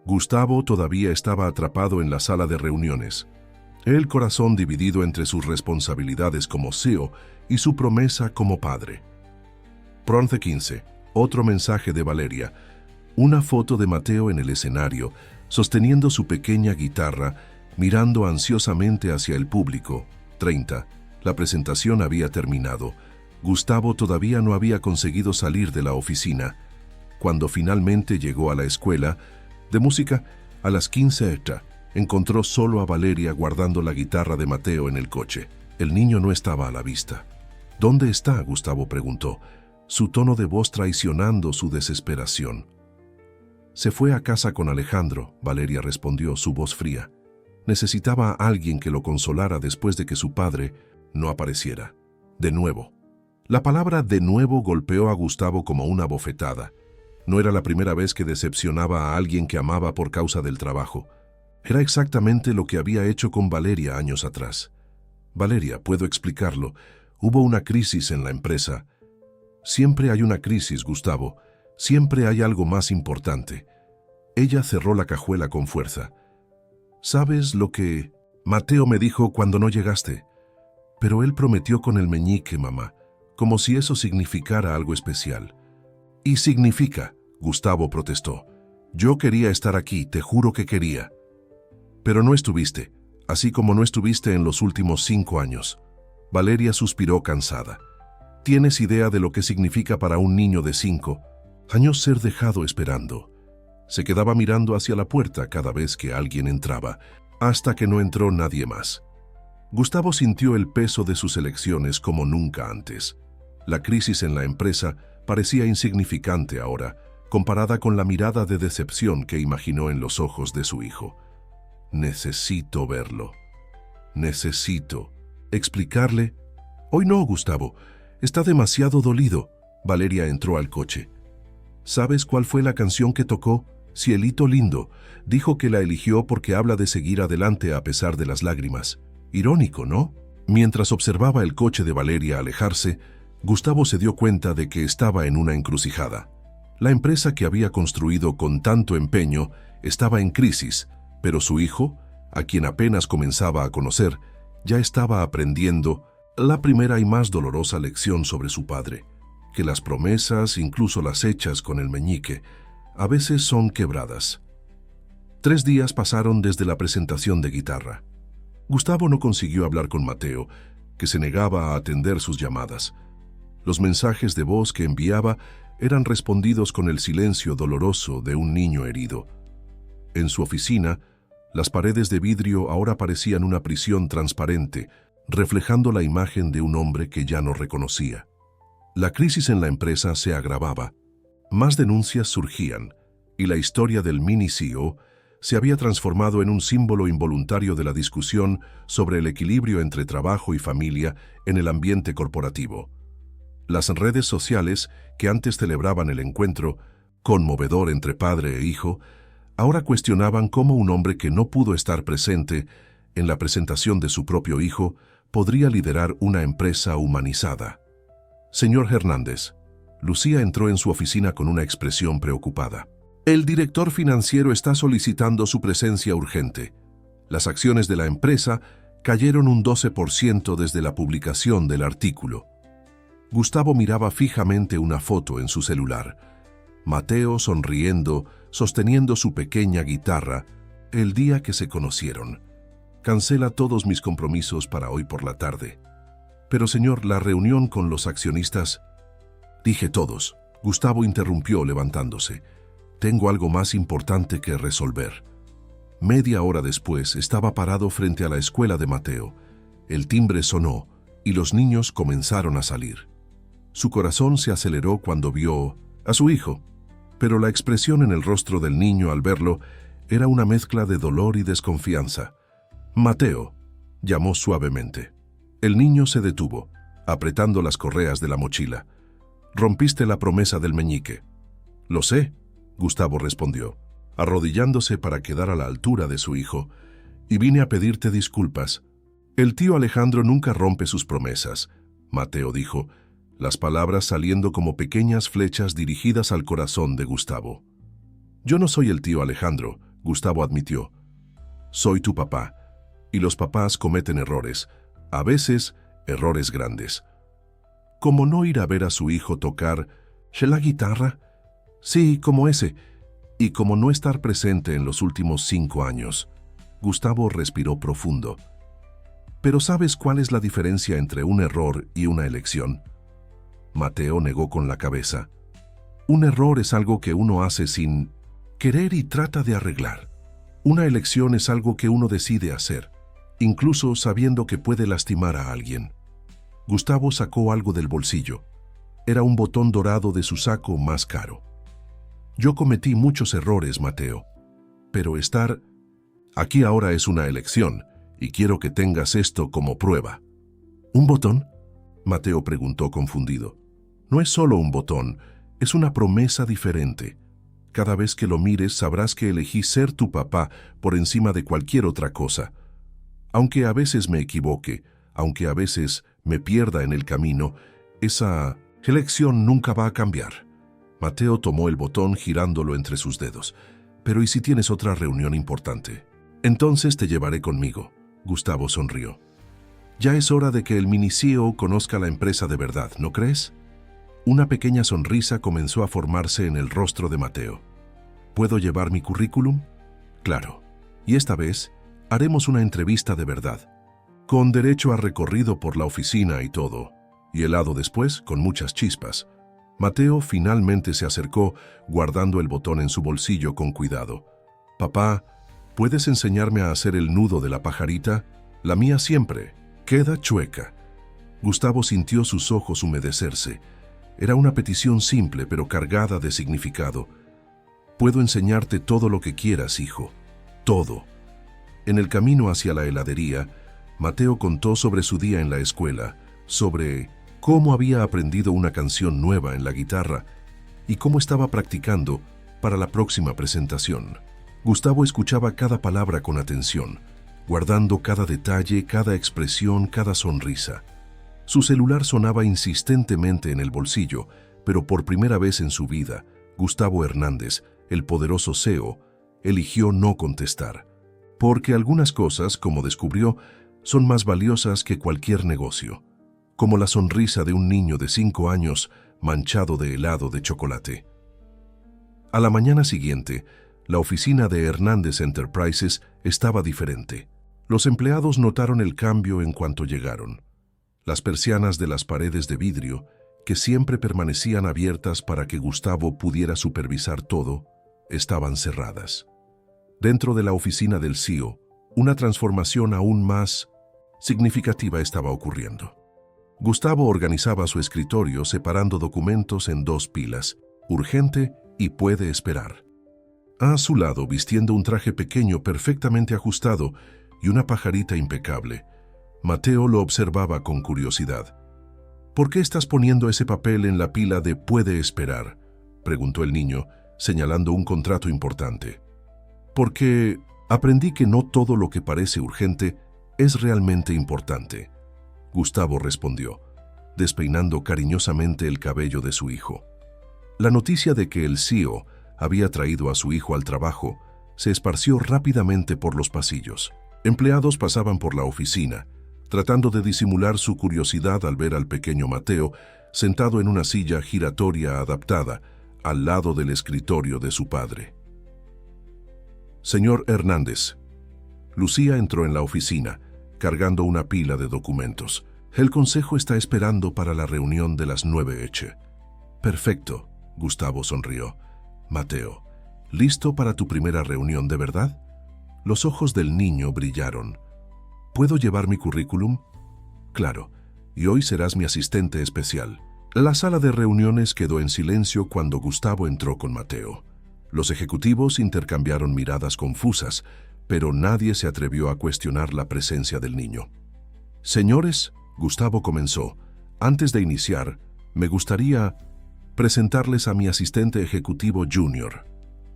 Gustavo todavía estaba atrapado en la sala de reuniones, el corazón dividido entre sus responsabilidades como CEO y su promesa como padre. 11:15. Otro mensaje de Valeria. Una foto de Mateo en el escenario, sosteniendo su pequeña guitarra, mirando ansiosamente hacia el público. 30. La presentación había terminado. Gustavo todavía no había conseguido salir de la oficina. Cuando finalmente llegó a la escuela de música, a las 15:00, encontró solo a Valeria guardando la guitarra de Mateo en el coche. El niño no estaba a la vista. ¿Dónde está?, Gustavo preguntó, su tono de voz traicionando su desesperación. Se fue a casa con Alejandro, Valeria respondió, su voz fría. Necesitaba a alguien que lo consolara después de que su padre no apareciera. De nuevo. La palabra de nuevo golpeó a Gustavo como una bofetada. No era la primera vez que decepcionaba a alguien que amaba por causa del trabajo. Era exactamente lo que había hecho con Valeria años atrás. Valeria, puedo explicarlo. Hubo una crisis en la empresa. Siempre hay una crisis, Gustavo. Siempre hay algo más importante. Ella cerró la cajuela con fuerza. ¿Sabes lo que Mateo me dijo cuando no llegaste? Pero él prometió con el meñique, mamá, como si eso significara algo especial. Y significa, Gustavo protestó. Yo quería estar aquí, te juro que quería. Pero no estuviste, así como no estuviste en los últimos 5 años. Valeria suspiró cansada. ¿Tienes idea de lo que significa para un niño de 5 años ser dejado esperando? Se quedaba mirando hacia la puerta cada vez que alguien entraba, hasta que no entró nadie más. Gustavo sintió el peso de sus elecciones como nunca antes. La crisis en la empresa parecía insignificante ahora, comparada con la mirada de decepción que imaginó en los ojos de su hijo. Necesito verlo. Necesito explicarle. Hoy no, Gustavo. Está demasiado dolido. Valeria entró al coche. ¿Sabes cuál fue la canción que tocó? Cielito lindo. Dijo que la eligió porque habla de seguir adelante a pesar de las lágrimas. Irónico, ¿no? Mientras observaba el coche de Valeria alejarse, Gustavo se dio cuenta de que estaba en una encrucijada. La empresa que había construido con tanto empeño estaba en crisis, pero su hijo, a quien apenas comenzaba a conocer, ya estaba aprendiendo la primera y más dolorosa lección sobre su padre, que las promesas, incluso las hechas con el meñique, a veces son quebradas. 3 días pasaron desde la presentación de guitarra. Gustavo no consiguió hablar con Mateo, que se negaba a atender sus llamadas. Los mensajes de voz que enviaba eran respondidos con el silencio doloroso de un niño herido. En su oficina, las paredes de vidrio ahora parecían una prisión transparente, reflejando la imagen de un hombre que ya no reconocía. La crisis en la empresa se agravaba. Más denuncias surgían, y la historia del mini CEO se había transformado en un símbolo involuntario de la discusión sobre el equilibrio entre trabajo y familia en el ambiente corporativo. Las redes sociales, que antes celebraban el encuentro, conmovedor entre padre e hijo, ahora cuestionaban cómo un hombre que no pudo estar presente en la presentación de su propio hijo podría liderar una empresa humanizada. Señor Hernández, Lucía entró en su oficina con una expresión preocupada. El director financiero está solicitando su presencia urgente. Las acciones de la empresa cayeron un 12% desde la publicación del artículo. Gustavo miraba fijamente una foto en su celular. Mateo sonriendo, sosteniendo su pequeña guitarra, el día que se conocieron. Cancela todos mis compromisos para hoy por la tarde. Pero señor, la reunión con los accionistas... Dije todos. Gustavo interrumpió levantándose. Tengo algo más importante que resolver. Media hora después estaba parado frente a la escuela de Mateo. El timbre sonó y los niños comenzaron a salir. Su corazón se aceleró cuando vio a su hijo, pero la expresión en el rostro del niño al verlo era una mezcla de dolor y desconfianza. Mateo, llamó suavemente. El niño se detuvo, apretando las correas de la mochila. Rompiste la promesa del meñique. Lo sé, Gustavo respondió, arrodillándose para quedar a la altura de su hijo, y vine a pedirte disculpas. El tío Alejandro nunca rompe sus promesas, Mateo dijo, las palabras saliendo como pequeñas flechas dirigidas al corazón de Gustavo. Yo no soy el tío Alejandro, Gustavo admitió. Soy tu papá, y los papás cometen errores, a veces errores grandes. ¿Cómo no ir a ver a su hijo tocar la guitarra? Sí, como ese. Y como no estar presente en los últimos 5 años. Gustavo respiró profundo. ¿Pero sabes cuál es la diferencia entre un error y una elección? Mateo negó con la cabeza. Un error es algo que uno hace sin querer y trata de arreglar. Una elección es algo que uno decide hacer, incluso sabiendo que puede lastimar a alguien. Gustavo sacó algo del bolsillo. Era un botón dorado de su saco más caro. Yo cometí muchos errores, Mateo, pero estar aquí ahora es una elección, y quiero que tengas esto como prueba. ¿Un botón?, Mateo preguntó confundido. No es solo un botón, es una promesa diferente. Cada vez que lo mires sabrás que elegí ser tu papá por encima de cualquier otra cosa. Aunque a veces me equivoque, aunque a veces me pierda en el camino, esa elección nunca va a cambiar. Mateo tomó el botón girándolo entre sus dedos. Pero ¿y si tienes otra reunión importante? Entonces te llevaré conmigo. Gustavo sonrió. Ya es hora de que el mini CEO conozca la empresa de verdad, ¿no crees? Una pequeña sonrisa comenzó a formarse en el rostro de Mateo. ¿Puedo llevar mi currículum? Claro. Y esta vez haremos una entrevista de verdad, con derecho a recorrido por la oficina y todo, y helado después con muchas chispas. Mateo finalmente se acercó, guardando el botón en su bolsillo con cuidado. Papá, ¿puedes enseñarme a hacer el nudo de la pajarita? La mía siempre queda chueca. Gustavo sintió sus ojos humedecerse. Era una petición simple pero cargada de significado. Puedo enseñarte todo lo que quieras, hijo. Todo. En el camino hacia la heladería, Mateo contó sobre su día en la escuela, sobre cómo había aprendido una canción nueva en la guitarra y cómo estaba practicando para la próxima presentación. Gustavo escuchaba cada palabra con atención, guardando cada detalle, cada expresión, cada sonrisa. Su celular sonaba insistentemente en el bolsillo, pero por primera vez en su vida, Gustavo Hernández, el poderoso CEO, eligió no contestar. Porque algunas cosas, como descubrió, son más valiosas que cualquier negocio, como la sonrisa de un niño de 5 años manchado de helado de chocolate. A la mañana siguiente, la oficina de Hernández Enterprises estaba diferente. Los empleados notaron el cambio en cuanto llegaron. Las persianas de las paredes de vidrio, que siempre permanecían abiertas para que Gustavo pudiera supervisar todo, estaban cerradas. Dentro de la oficina del CEO, una transformación aún más significativa estaba ocurriendo. Gustavo organizaba su escritorio separando documentos en 2 pilas, urgente y puede esperar. A su lado, vistiendo un traje pequeño perfectamente ajustado y una pajarita impecable, Mateo lo observaba con curiosidad. ¿Por qué estás poniendo ese papel en la pila de puede esperar?, preguntó el niño, señalando un contrato importante. Porque aprendí que no todo lo que parece urgente es realmente importante, Gustavo respondió, despeinando cariñosamente el cabello de su hijo. La noticia de que el CEO había traído a su hijo al trabajo se esparció rápidamente por los pasillos. Empleados pasaban por la oficina, tratando de disimular su curiosidad al ver al pequeño Mateo sentado en una silla giratoria adaptada al lado del escritorio de su padre. Señor Hernández. Lucía entró en la oficina, cargando una pila de documentos. El consejo está esperando para la reunión de las 9:00. Perfecto, Gustavo sonrió. Mateo, ¿listo para tu primera reunión de verdad? Los ojos del niño brillaron. ¿Puedo llevar mi currículum? Claro, y hoy serás mi asistente especial. La sala de reuniones quedó en silencio cuando Gustavo entró con Mateo. Los ejecutivos intercambiaron miradas confusas, pero nadie se atrevió a cuestionar la presencia del niño. Señores, Gustavo comenzó, antes de iniciar, me gustaría presentarles a mi asistente ejecutivo junior.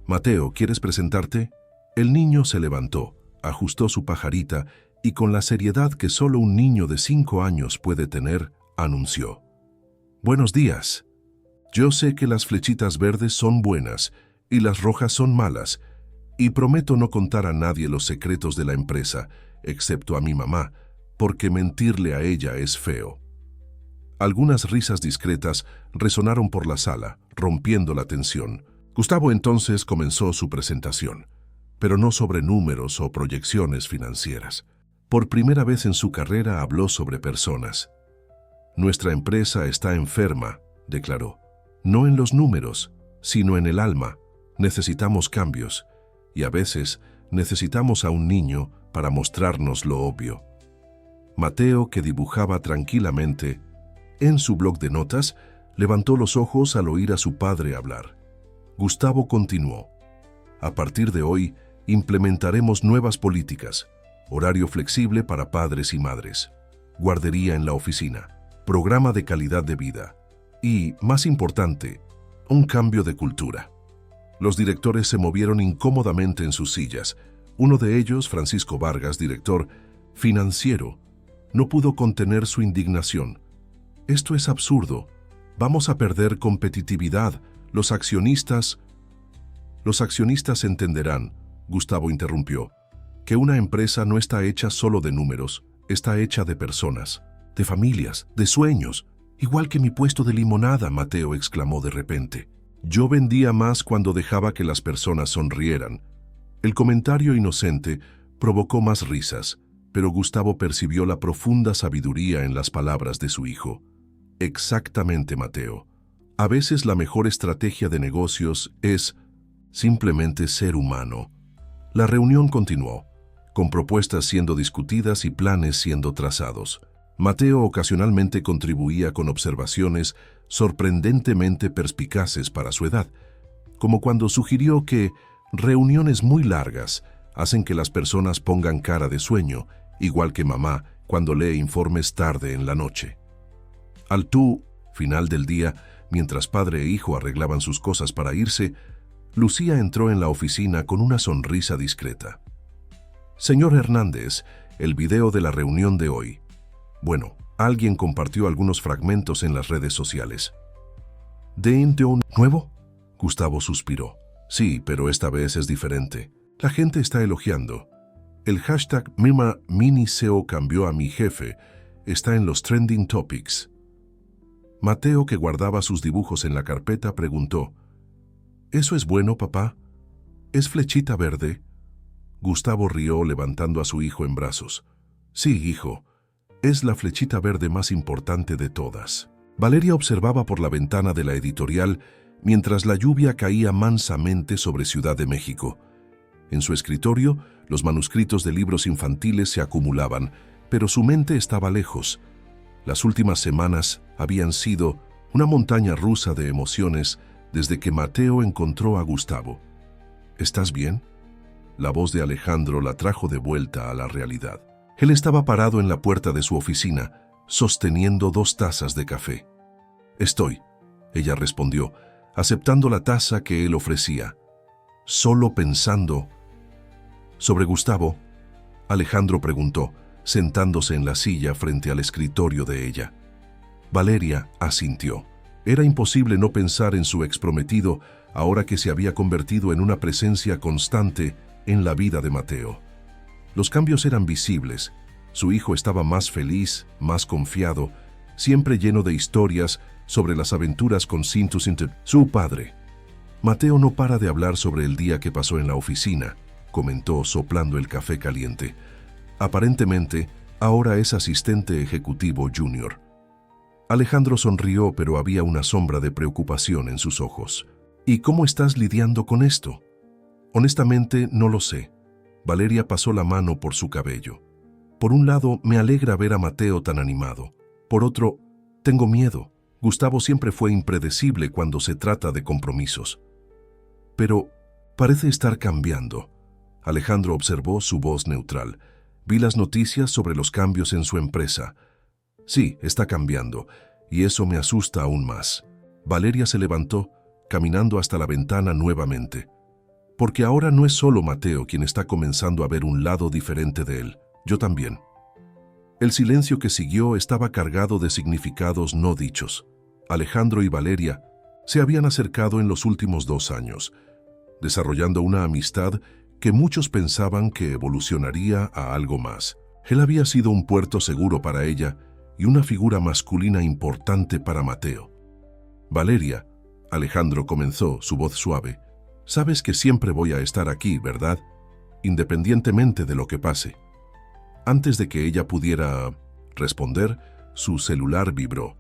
Mateo, ¿quieres presentarte? El niño se levantó, ajustó su pajarita y con la seriedad que solo un niño de 5 años puede tener, anunció. Buenos días. Yo sé que las flechitas verdes son buenas y las rojas son malas, y prometo no contar a nadie los secretos de la empresa, excepto a mi mamá, porque mentirle a ella es feo. Algunas risas discretas resonaron por la sala, rompiendo la tensión. Gustavo entonces comenzó su presentación, pero no sobre números o proyecciones financieras. Por primera vez en su carrera habló sobre personas. Nuestra empresa está enferma, declaró. No en los números, sino en el alma. Necesitamos cambios, y a veces necesitamos a un niño para mostrarnos lo obvio. Mateo, que dibujaba tranquilamente en su bloc de notas, levantó los ojos al oír a su padre hablar. Gustavo continuó. A partir de hoy, implementaremos nuevas políticas, horario flexible para padres y madres, guardería en la oficina, programa de calidad de vida y, más importante, un cambio de cultura. Los directores se movieron incómodamente en sus sillas. Uno de ellos, Francisco Vargas, director financiero, no pudo contener su indignación. Esto es absurdo. Vamos a perder competitividad. Los accionistas entenderán, Gustavo interrumpió, que una empresa no está hecha solo de números, está hecha de personas, de familias, de sueños. Igual que mi puesto de limonada, Mateo exclamó de repente. Yo vendía más cuando dejaba que las personas sonrieran. El comentario inocente provocó más risas, pero Gustavo percibió la profunda sabiduría en las palabras de su hijo. Exactamente, Mateo. A veces la mejor estrategia de negocios es simplemente ser humano. La reunión continuó, con propuestas siendo discutidas y planes siendo trazados. Mateo ocasionalmente contribuía con observaciones sorprendentemente perspicaces para su edad, como cuando sugirió que reuniones muy largas hacen que las personas pongan cara de sueño, igual que mamá cuando lee informes tarde en la noche. Al final del día, mientras padre e hijo arreglaban sus cosas para irse, Lucía entró en la oficina con una sonrisa discreta. Señor Hernández, el video de la reunión de hoy. Bueno, alguien compartió algunos fragmentos en las redes sociales. ¿De un nuevo? Gustavo suspiró. Sí, pero esta vez es diferente. La gente está elogiando. El hashtag #MiniSEO cambió a mi jefe está en los trending topics. Mateo, que guardaba sus dibujos en la carpeta, preguntó, ¿eso es bueno, papá? ¿Es flechita verde? Gustavo rió levantando a su hijo en brazos. Sí, hijo, es la flechita verde más importante de todas. Valeria observaba por la ventana de la editorial mientras la lluvia caía mansamente sobre Ciudad de México. En su escritorio, los manuscritos de libros infantiles se acumulaban, pero su mente estaba lejos. Las últimas semanas habían sido una montaña rusa de emociones desde que Mateo encontró a Gustavo. ¿Estás bien? La voz de Alejandro la trajo de vuelta a la realidad. Él estaba parado en la puerta de su oficina, sosteniendo 2 tazas de café. Estoy, ella respondió, aceptando la taza que él ofrecía. Solo pensando. ¿Sobre Gustavo? Alejandro preguntó, sentándose en la silla frente al escritorio de ella. Valeria asintió. Era imposible no pensar en su exprometido ahora que se había convertido en una presencia constante en la vida de Mateo. Los cambios eran visibles. Su hijo estaba más feliz, más confiado, siempre lleno de historias sobre las aventuras con su padre. Mateo no para de hablar sobre el día que pasó en la oficina, comentó soplando el café caliente. Aparentemente, ahora es asistente ejecutivo junior. Alejandro sonrió, pero había una sombra de preocupación en sus ojos. ¿Y cómo estás lidiando con esto? Honestamente, no lo sé. Valeria pasó la mano por su cabello. Por un lado, me alegra ver a Mateo tan animado. Por otro, tengo miedo. Gustavo siempre fue impredecible cuando se trata de compromisos. Pero parece estar cambiando. Alejandro observó su voz neutral. Vi las noticias sobre los cambios en su empresa. Sí, está cambiando, y eso me asusta aún más. Valeria se levantó, caminando hasta la ventana nuevamente. Porque ahora no es solo Mateo quien está comenzando a ver un lado diferente de él, yo también. El silencio que siguió estaba cargado de significados no dichos. Alejandro y Valeria se habían acercado en los últimos 2 años. desarrollando una amistad que muchos pensaban que evolucionaría a algo más. Él había sido un puerto seguro para ella y una figura masculina importante para Mateo. Valeria, Alejandro comenzó, su voz suave. Sabes que siempre voy a estar aquí, ¿verdad? Independientemente de lo que pase. Antes de que ella pudiera responder, su celular vibró.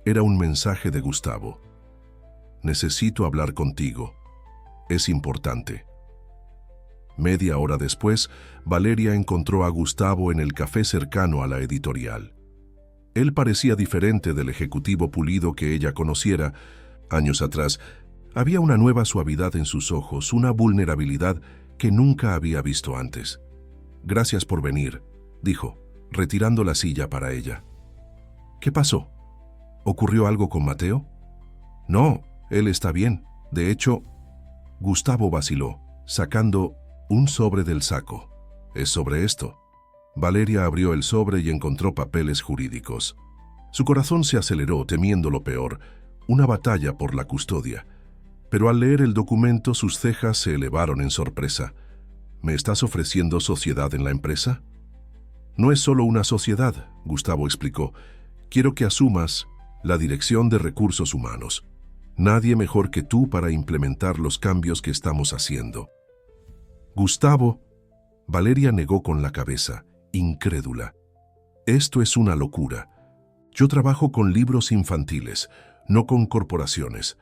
Era un mensaje de Gustavo. Necesito hablar contigo. Es importante. Media hora después, Valeria encontró a Gustavo en el café cercano a la editorial. Él parecía diferente del ejecutivo pulido que ella conociera. Años atrás, había una nueva suavidad en sus ojos, una vulnerabilidad que nunca había visto antes. Gracias por venir, dijo, retirando la silla para ella. ¿Qué pasó? ¿Ocurrió algo con Mateo? No, él está bien. De hecho, Gustavo vaciló, sacando un sobre del saco. ¿Es sobre esto? Valeria abrió el sobre y encontró papeles jurídicos. Su corazón se aceleró temiendo lo peor, una batalla por la custodia. Pero al leer el documento sus cejas se elevaron en sorpresa. ¿Me estás ofreciendo sociedad en la empresa? No es solo una sociedad, Gustavo explicó. Quiero que asumas la dirección de recursos humanos. Nadie mejor que tú para implementar los cambios que estamos haciendo. Gustavo, Valeria negó con la cabeza, incrédula. Esto es una locura. Yo trabajo con libros infantiles, no con corporaciones.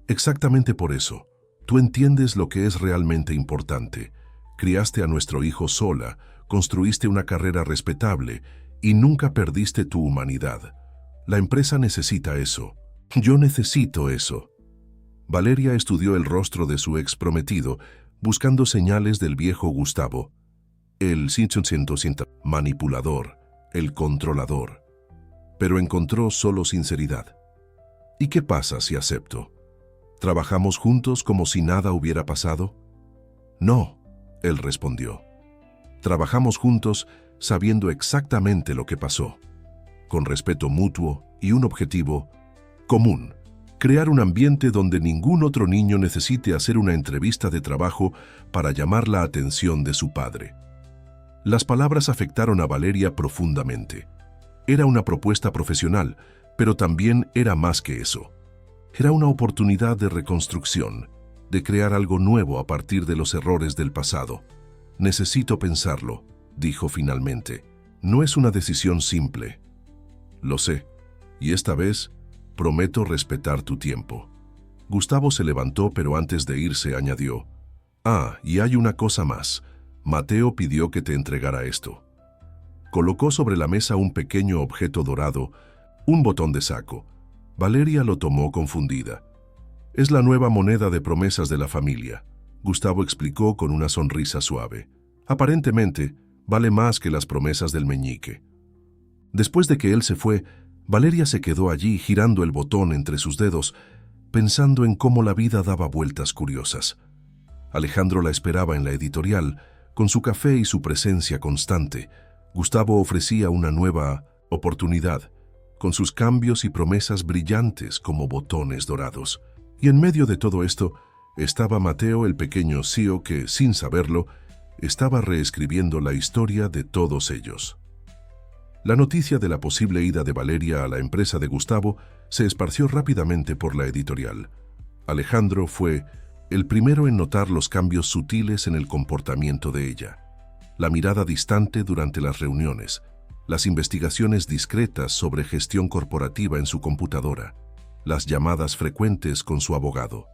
Exactamente por eso, tú entiendes lo que es realmente importante. Criaste a nuestro hijo sola, construiste una carrera respetable y nunca perdiste tu humanidad. La empresa necesita eso. Yo necesito eso. Valeria estudió el rostro de su ex prometido, buscando señales del viejo Gustavo. El manipulador, el controlador. Pero encontró solo sinceridad. ¿Y qué pasa si acepto? ¿Trabajamos juntos como si nada hubiera pasado? No, él respondió. Trabajamos juntos sabiendo exactamente lo que pasó, con respeto mutuo y un objetivo común: crear un ambiente donde ningún otro niño necesite hacer una entrevista de trabajo para llamar la atención de su padre. Las palabras afectaron a Valeria profundamente. Era una propuesta profesional, pero también era más que eso. Era una oportunidad de reconstrucción, de crear algo nuevo a partir de los errores del pasado. Necesito pensarlo, dijo finalmente. No es una decisión simple. Lo sé, y esta vez prometo respetar tu tiempo. Gustavo se levantó, pero antes de irse añadió: y hay una cosa más. Mateo pidió que te entregara esto. Colocó sobre la mesa un pequeño objeto dorado, un botón de saco. Valeria lo tomó confundida. Es la nueva moneda de promesas de la familia, Gustavo explicó con una sonrisa suave. Aparentemente, vale más que las promesas del meñique. Después de que él se fue, Valeria se quedó allí girando el botón entre sus dedos, pensando en cómo la vida daba vueltas curiosas. Alejandro la esperaba en la editorial, con su café y su presencia constante. Gustavo ofrecía una nueva oportunidad, con sus cambios y promesas brillantes como botones dorados. Y en medio de todo esto estaba Mateo, el pequeño CEO que, sin saberlo, estaba reescribiendo la historia de todos ellos. La noticia de la posible ida de Valeria a la empresa de Gustavo se esparció rápidamente por la editorial. Alejandro fue el primero en notar los cambios sutiles en el comportamiento de ella. La mirada distante durante las reuniones, las investigaciones discretas sobre gestión corporativa en su computadora, las llamadas frecuentes con su abogado.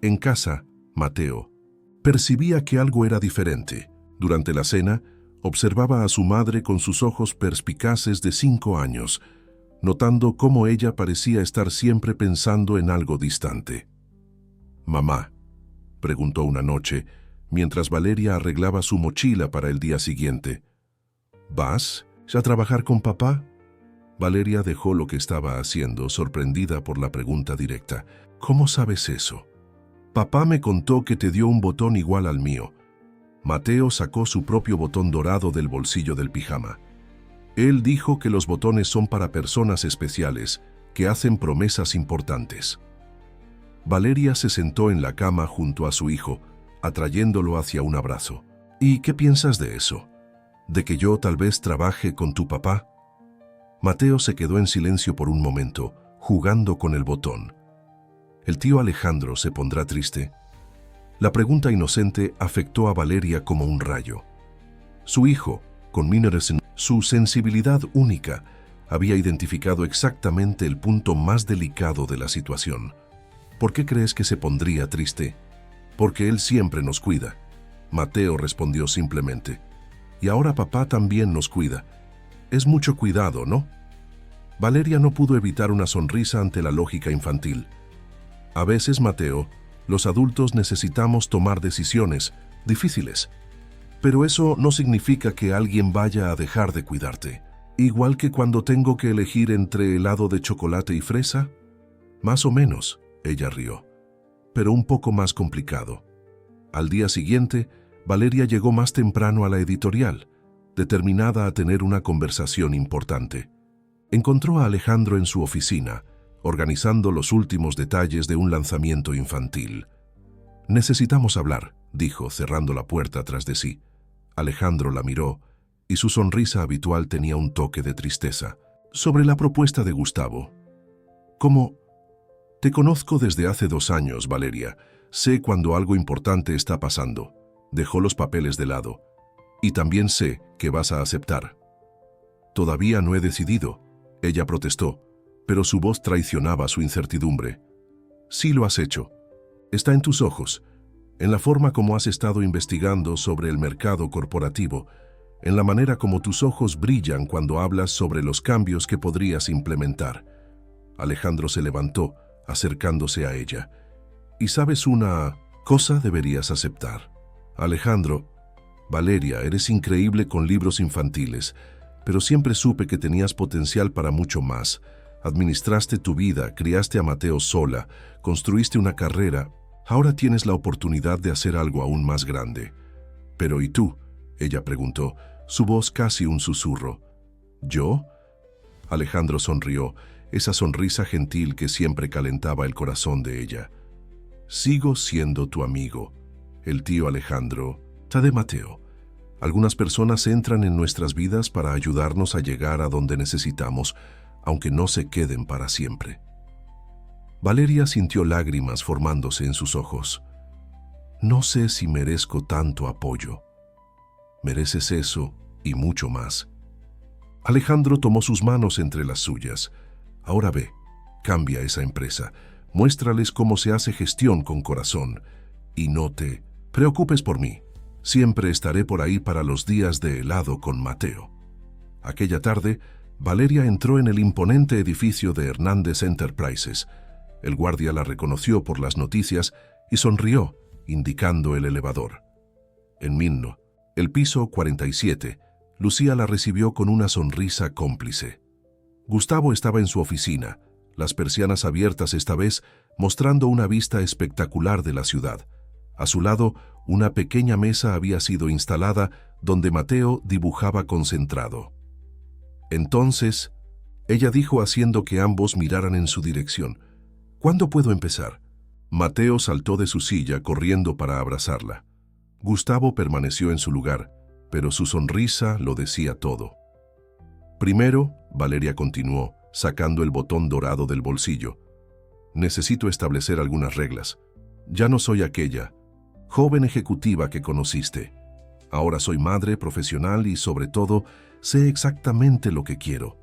En casa, Mateo percibía que algo era diferente. Durante la cena, observaba a su madre con sus ojos perspicaces de 5 años, notando cómo ella parecía estar siempre pensando en algo distante. «Mamá», preguntó una noche, mientras Valeria arreglaba su mochila para el día siguiente. «¿Vas a trabajar con papá?» Valeria dejó lo que estaba haciendo, sorprendida por la pregunta directa. «¿Cómo sabes eso?» «Papá me contó que te dio un botón igual al mío». Mateo sacó su propio botón dorado del bolsillo del pijama. Él dijo que los botones son para personas especiales, que hacen promesas importantes. Valeria se sentó en la cama junto a su hijo, atrayéndolo hacia un abrazo. ¿Y qué piensas de eso? ¿De que yo tal vez trabaje con tu papá? Mateo se quedó en silencio por un momento, jugando con el botón. ¿El tío Alejandro se pondrá triste? La pregunta inocente afectó a Valeria como un rayo. Su hijo, con Minores en su sensibilidad única, había identificado exactamente el punto más delicado de la situación. ¿Por qué crees que se pondría triste? Porque él siempre nos cuida. Mateo respondió simplemente. Y ahora papá también nos cuida. Es mucho cuidado, ¿no? Valeria no pudo evitar una sonrisa ante la lógica infantil. A veces, Mateo, los adultos necesitamos tomar decisiones difíciles. Pero eso no significa que alguien vaya a dejar de cuidarte. Igual que cuando tengo que elegir entre helado de chocolate y fresa. Más o menos, ella rió. Pero un poco más complicado. Al día siguiente, Valeria llegó más temprano a la editorial, determinada a tener una conversación importante. Encontró a Alejandro en su oficina, organizando los últimos detalles de un lanzamiento infantil. «Necesitamos hablar», dijo, cerrando la puerta tras de sí. Alejandro la miró, y su sonrisa habitual tenía un toque de tristeza. «Sobre la propuesta de Gustavo». «¿Cómo?» «Te conozco desde hace 2 años, Valeria. Sé cuando algo importante está pasando». Dejó los papeles de lado. «Y también sé que vas a aceptar». «Todavía no he decidido», ella protestó, pero su voz traicionaba su incertidumbre. «Sí lo has hecho. Está en tus ojos, en la forma como has estado investigando sobre el mercado corporativo, en la manera como tus ojos brillan cuando hablas sobre los cambios que podrías implementar». Alejandro se levantó, acercándose a ella. «¿Y sabes una cosa deberías aceptar?» «Alejandro, Valeria, eres increíble con libros infantiles, pero siempre supe que tenías potencial para mucho más. Administraste tu vida, criaste a Mateo sola, construiste una carrera. Ahora tienes la oportunidad de hacer algo aún más grande». «¿Pero y tú?», ella preguntó, su voz casi un susurro. «¿Yo?». Alejandro sonrió, esa sonrisa gentil que siempre calentaba el corazón de ella. «Sigo siendo tu amigo, el tío Alejandro, de Mateo. Algunas personas entran en nuestras vidas para ayudarnos a llegar a donde necesitamos, aunque no se queden para siempre». Valeria sintió lágrimas formándose en sus ojos. «No sé si merezco tanto apoyo». «Mereces eso y mucho más». Alejandro tomó sus manos entre las suyas. «Ahora ve, cambia esa empresa, muéstrales cómo se hace gestión con corazón. Y no te preocupes por mí. Siempre estaré por ahí para los días de helado con Mateo». Aquella tarde, Valeria entró en el imponente edificio de Hernández Enterprises. El guardia la reconoció por las noticias y sonrió, indicando el elevador. En Minno, el piso 47, Lucía la recibió con una sonrisa cómplice. Gustavo estaba en su oficina, las persianas abiertas esta vez mostrando una vista espectacular de la ciudad. A su lado, una pequeña mesa había sido instalada donde Mateo dibujaba concentrado. Entonces, ella dijo haciendo que ambos miraran en su dirección. «¿Cuándo puedo empezar?» Mateo saltó de su silla corriendo para abrazarla. Gustavo permaneció en su lugar, pero su sonrisa lo decía todo. «Primero», Valeria continuó, sacando el botón dorado del bolsillo, «necesito establecer algunas reglas. Ya no soy aquella joven ejecutiva que conociste. Ahora soy madre profesional y, sobre todo, sé exactamente lo que quiero».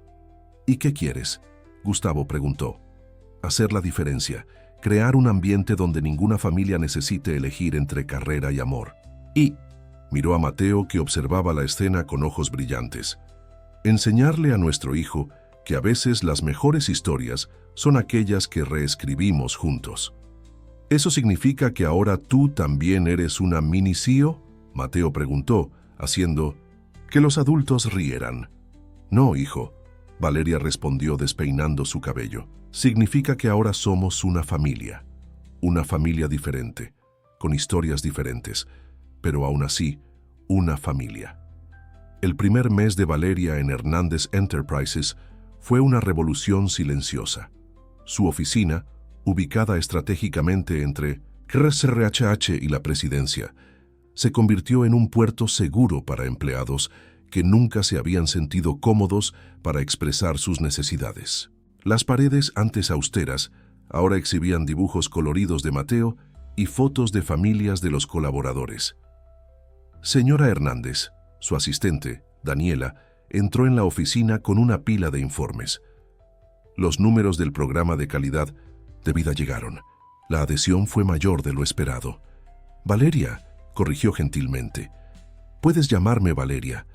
«¿Y qué quieres?», Gustavo preguntó. «Hacer la diferencia, crear un ambiente donde ninguna familia necesite elegir entre carrera y amor». Y miró a Mateo, que observaba la escena con ojos brillantes. «Enseñarle a nuestro hijo que a veces las mejores historias son aquellas que reescribimos juntos». «¿Eso significa que ahora tú también eres una mini CEO?», Mateo preguntó, haciendo que los adultos rieran. «No, hijo», Valeria respondió despeinando su cabello. «Significa que ahora somos una familia diferente, con historias diferentes, pero aún así, una familia». El primer mes de Valeria en Hernández Enterprises fue una revolución silenciosa. Su oficina, ubicada estratégicamente entre CRHH y la presidencia, se convirtió en un puerto seguro para empleados que nunca se habían sentido cómodos para expresar sus necesidades. Las paredes, antes austeras, ahora exhibían dibujos coloridos de Mateo y fotos de familias de los colaboradores. Señora Hernández, su asistente, Daniela, entró en la oficina con una pila de informes. Los números del programa de calidad de vida llegaron. La adhesión fue mayor de lo esperado. Valeria, corrigió gentilmente. Puedes llamarme Valeria.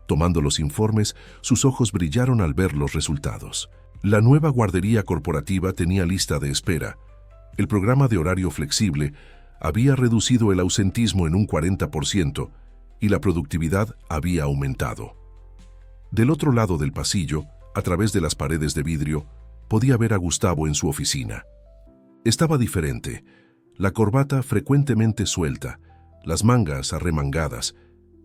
Tomando los informes, sus ojos brillaron al ver los resultados. La nueva guardería corporativa tenía lista de espera. El programa de horario flexible había reducido el ausentismo en un 40% y la productividad había aumentado. Del otro lado del pasillo, a través de las paredes de vidrio, podía ver a Gustavo en su oficina. Estaba diferente, la corbata frecuentemente suelta, las mangas arremangadas,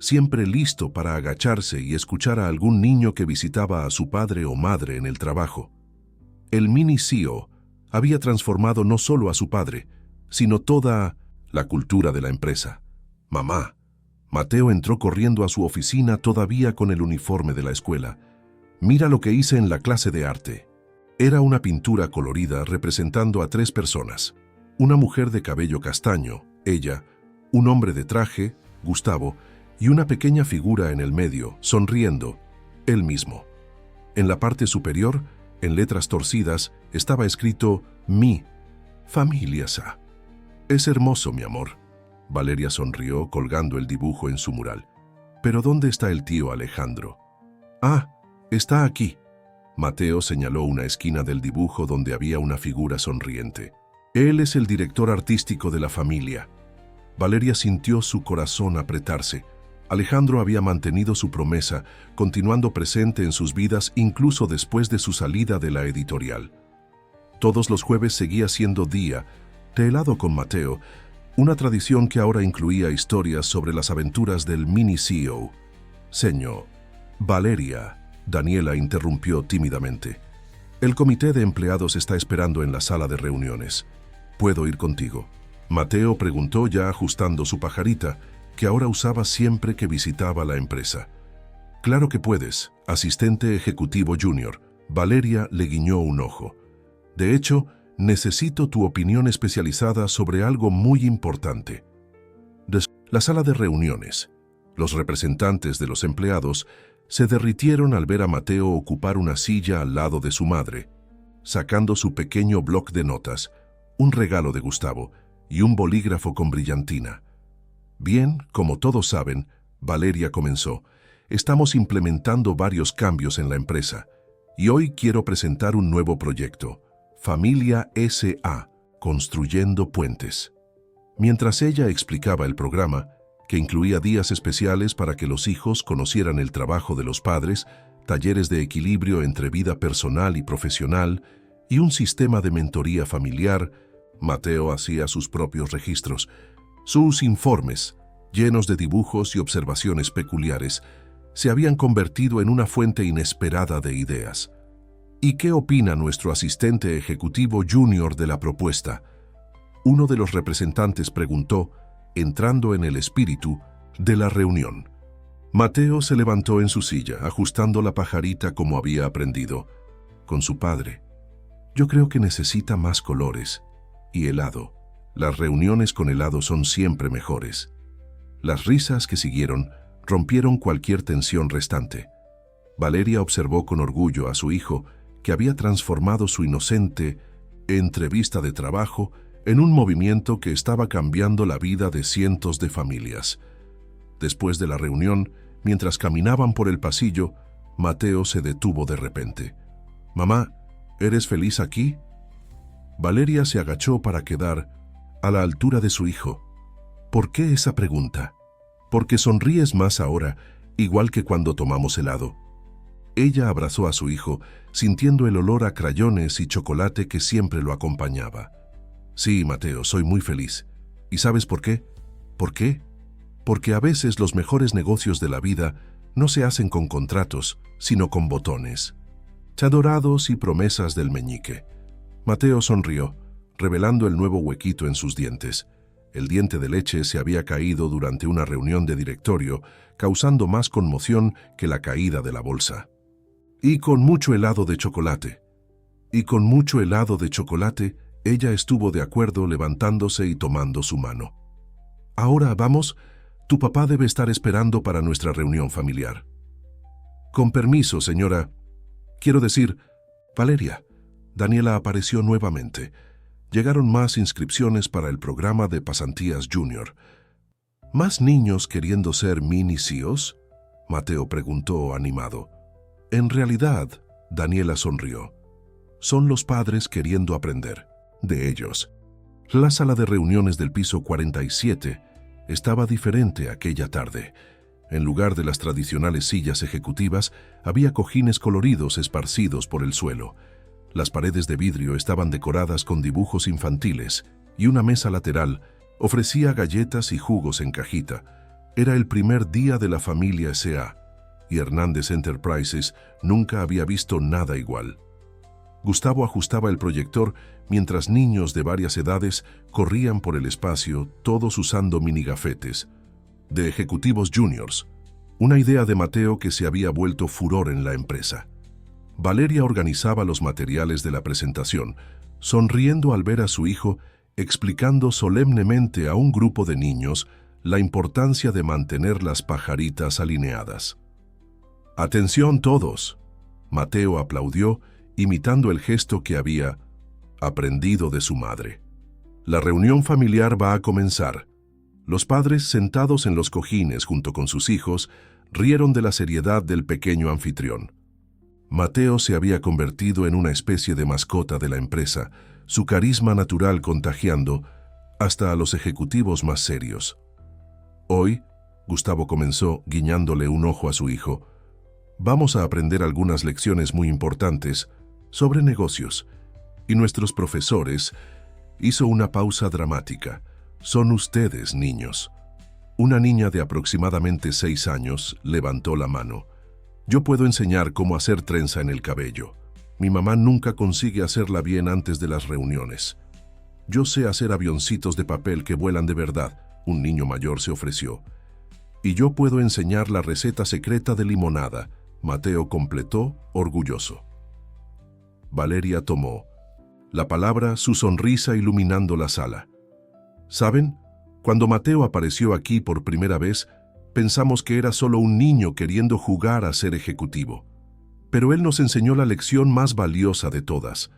siempre listo para agacharse y escuchar a algún niño que visitaba a su padre o madre en el trabajo. El mini CEO había transformado no solo a su padre, sino toda la cultura de la empresa. Mamá. Mateo entró corriendo a su oficina todavía con el uniforme de la escuela. Mira lo que hice en la clase de arte. Era una pintura colorida representando a 3 personas. Una mujer de cabello castaño, ella, un hombre de traje, Gustavo, y una pequeña figura en el medio, sonriendo, él mismo. En la parte superior, en letras torcidas, estaba escrito Mi familia sa. Es hermoso, mi amor. Valeria sonrió colgando el dibujo en su mural. ¿Pero dónde está el tío Alejandro? Ah, está aquí. Mateo señaló una esquina del dibujo donde había una figura sonriente. Él es el director artístico de la familia. Valeria sintió su corazón apretarse. Alejandro había mantenido su promesa, continuando presente en sus vidas incluso después de su salida de la editorial. Todos los jueves seguía siendo día de helado con Mateo, una tradición que ahora incluía historias sobre las aventuras del mini CEO. Señor, Valeria, Daniela interrumpió tímidamente. El comité de empleados está esperando en la sala de reuniones. ¿Puedo ir contigo? Mateo preguntó ya ajustando su pajarita, que ahora usaba siempre que visitaba la empresa. Claro que puedes, asistente ejecutivo junior. Valeria le guiñó un ojo. De hecho, necesito tu opinión especializada sobre algo muy importante. La sala de reuniones. Los representantes de los empleados se derritieron al ver a Mateo ocupar una silla al lado de su madre, sacando su pequeño bloc de notas, un regalo de Gustavo y un bolígrafo con brillantina. Bien, como todos saben, Valeria comenzó, estamos implementando varios cambios en la empresa y hoy quiero presentar un nuevo proyecto. Familia S.A. Construyendo Puentes. Mientras ella explicaba el programa, que incluía días especiales para que los hijos conocieran el trabajo de los padres, talleres de equilibrio entre vida personal y profesional y un sistema de mentoría familiar, Mateo hacía sus propios registros. Sus informes, llenos de dibujos y observaciones peculiares, se habían convertido en una fuente inesperada de ideas. ¿Y qué opina nuestro asistente ejecutivo junior de la propuesta? Uno de los representantes preguntó, entrando en el espíritu de la reunión. Mateo se levantó en su silla, ajustando la pajarita como había aprendido, con su padre. Yo creo que necesita más colores y helado. Las reuniones con helado son siempre mejores. Las risas que siguieron rompieron cualquier tensión restante. Valeria observó con orgullo a su hijo, que había transformado su inocente entrevista de trabajo en un movimiento que estaba cambiando la vida de cientos de familias. Después de la reunión, mientras caminaban por el pasillo, Mateo se detuvo de repente. «Mamá, ¿eres feliz aquí?» Valeria se agachó para quedar a la altura de su hijo. ¿Por qué esa pregunta? Porque sonríes más ahora, igual que cuando tomamos helado. Ella abrazó a su hijo, sintiendo el olor a crayones y chocolate que siempre lo acompañaba. Sí, Mateo, soy muy feliz. ¿Y sabes por qué? ¿Por qué? Porque a veces los mejores negocios de la vida no se hacen con contratos, sino con botones. Chadorados y promesas del meñique. Mateo sonrió. revelando el nuevo huequito en sus dientes. El diente de leche se había caído durante una reunión de directorio, causando más conmoción que la caída de la bolsa. Y con mucho helado de chocolate. Ella estuvo de acuerdo, levantándose y tomando su mano. Ahora vamos, tu papá debe estar esperando para nuestra reunión familiar. Con permiso, señora. Quiero decir, Valeria. Daniela apareció nuevamente. Llegaron más inscripciones para el programa de pasantías junior. ¿Más niños queriendo ser mini CEOs? Mateo preguntó animado. En realidad, Daniela sonrió. Son los padres queriendo aprender de ellos. La sala de reuniones del piso 47 estaba diferente aquella tarde. En lugar de las tradicionales sillas ejecutivas, había cojines coloridos esparcidos por el suelo. Las paredes de vidrio estaban decoradas con dibujos infantiles y una mesa lateral ofrecía galletas y jugos en cajita. Era el primer día de la familia S.A. y Hernández Enterprises nunca había visto nada igual. Gustavo ajustaba el proyector mientras niños de varias edades corrían por el espacio, todos usando minigafetes. De ejecutivos juniors, una idea de Mateo que se había vuelto furor en la empresa. Valeria organizaba los materiales de la presentación, sonriendo al ver a su hijo explicando solemnemente a un grupo de niños la importancia de mantener las pajaritas alineadas. «¡Atención todos!», Mateo aplaudió, imitando el gesto que había aprendido de su madre. «La reunión familiar va a comenzar». Los padres, sentados en los cojines junto con sus hijos, rieron de la seriedad del pequeño anfitrión. Mateo se había convertido en una especie de mascota de la empresa, su carisma natural contagiando hasta a los ejecutivos más serios. Hoy, Gustavo comenzó guiñándole un ojo a su hijo, vamos a aprender algunas lecciones muy importantes sobre negocios. Y nuestros profesores, hizo una pausa dramática, son ustedes, niños. Una niña de aproximadamente 6 años levantó la mano. Yo puedo enseñar cómo hacer trenza en el cabello. Mi mamá nunca consigue hacerla bien antes de las reuniones. Yo sé hacer avioncitos de papel que vuelan de verdad, un niño mayor se ofreció. Y yo puedo enseñar la receta secreta de limonada, Mateo completó, orgulloso. Valeria tomó la palabra, su sonrisa iluminando la sala. ¿Saben? Cuando Mateo apareció aquí por primera vez, pensamos que era solo un niño queriendo jugar a ser ejecutivo. Pero él nos enseñó la lección más valiosa de todas.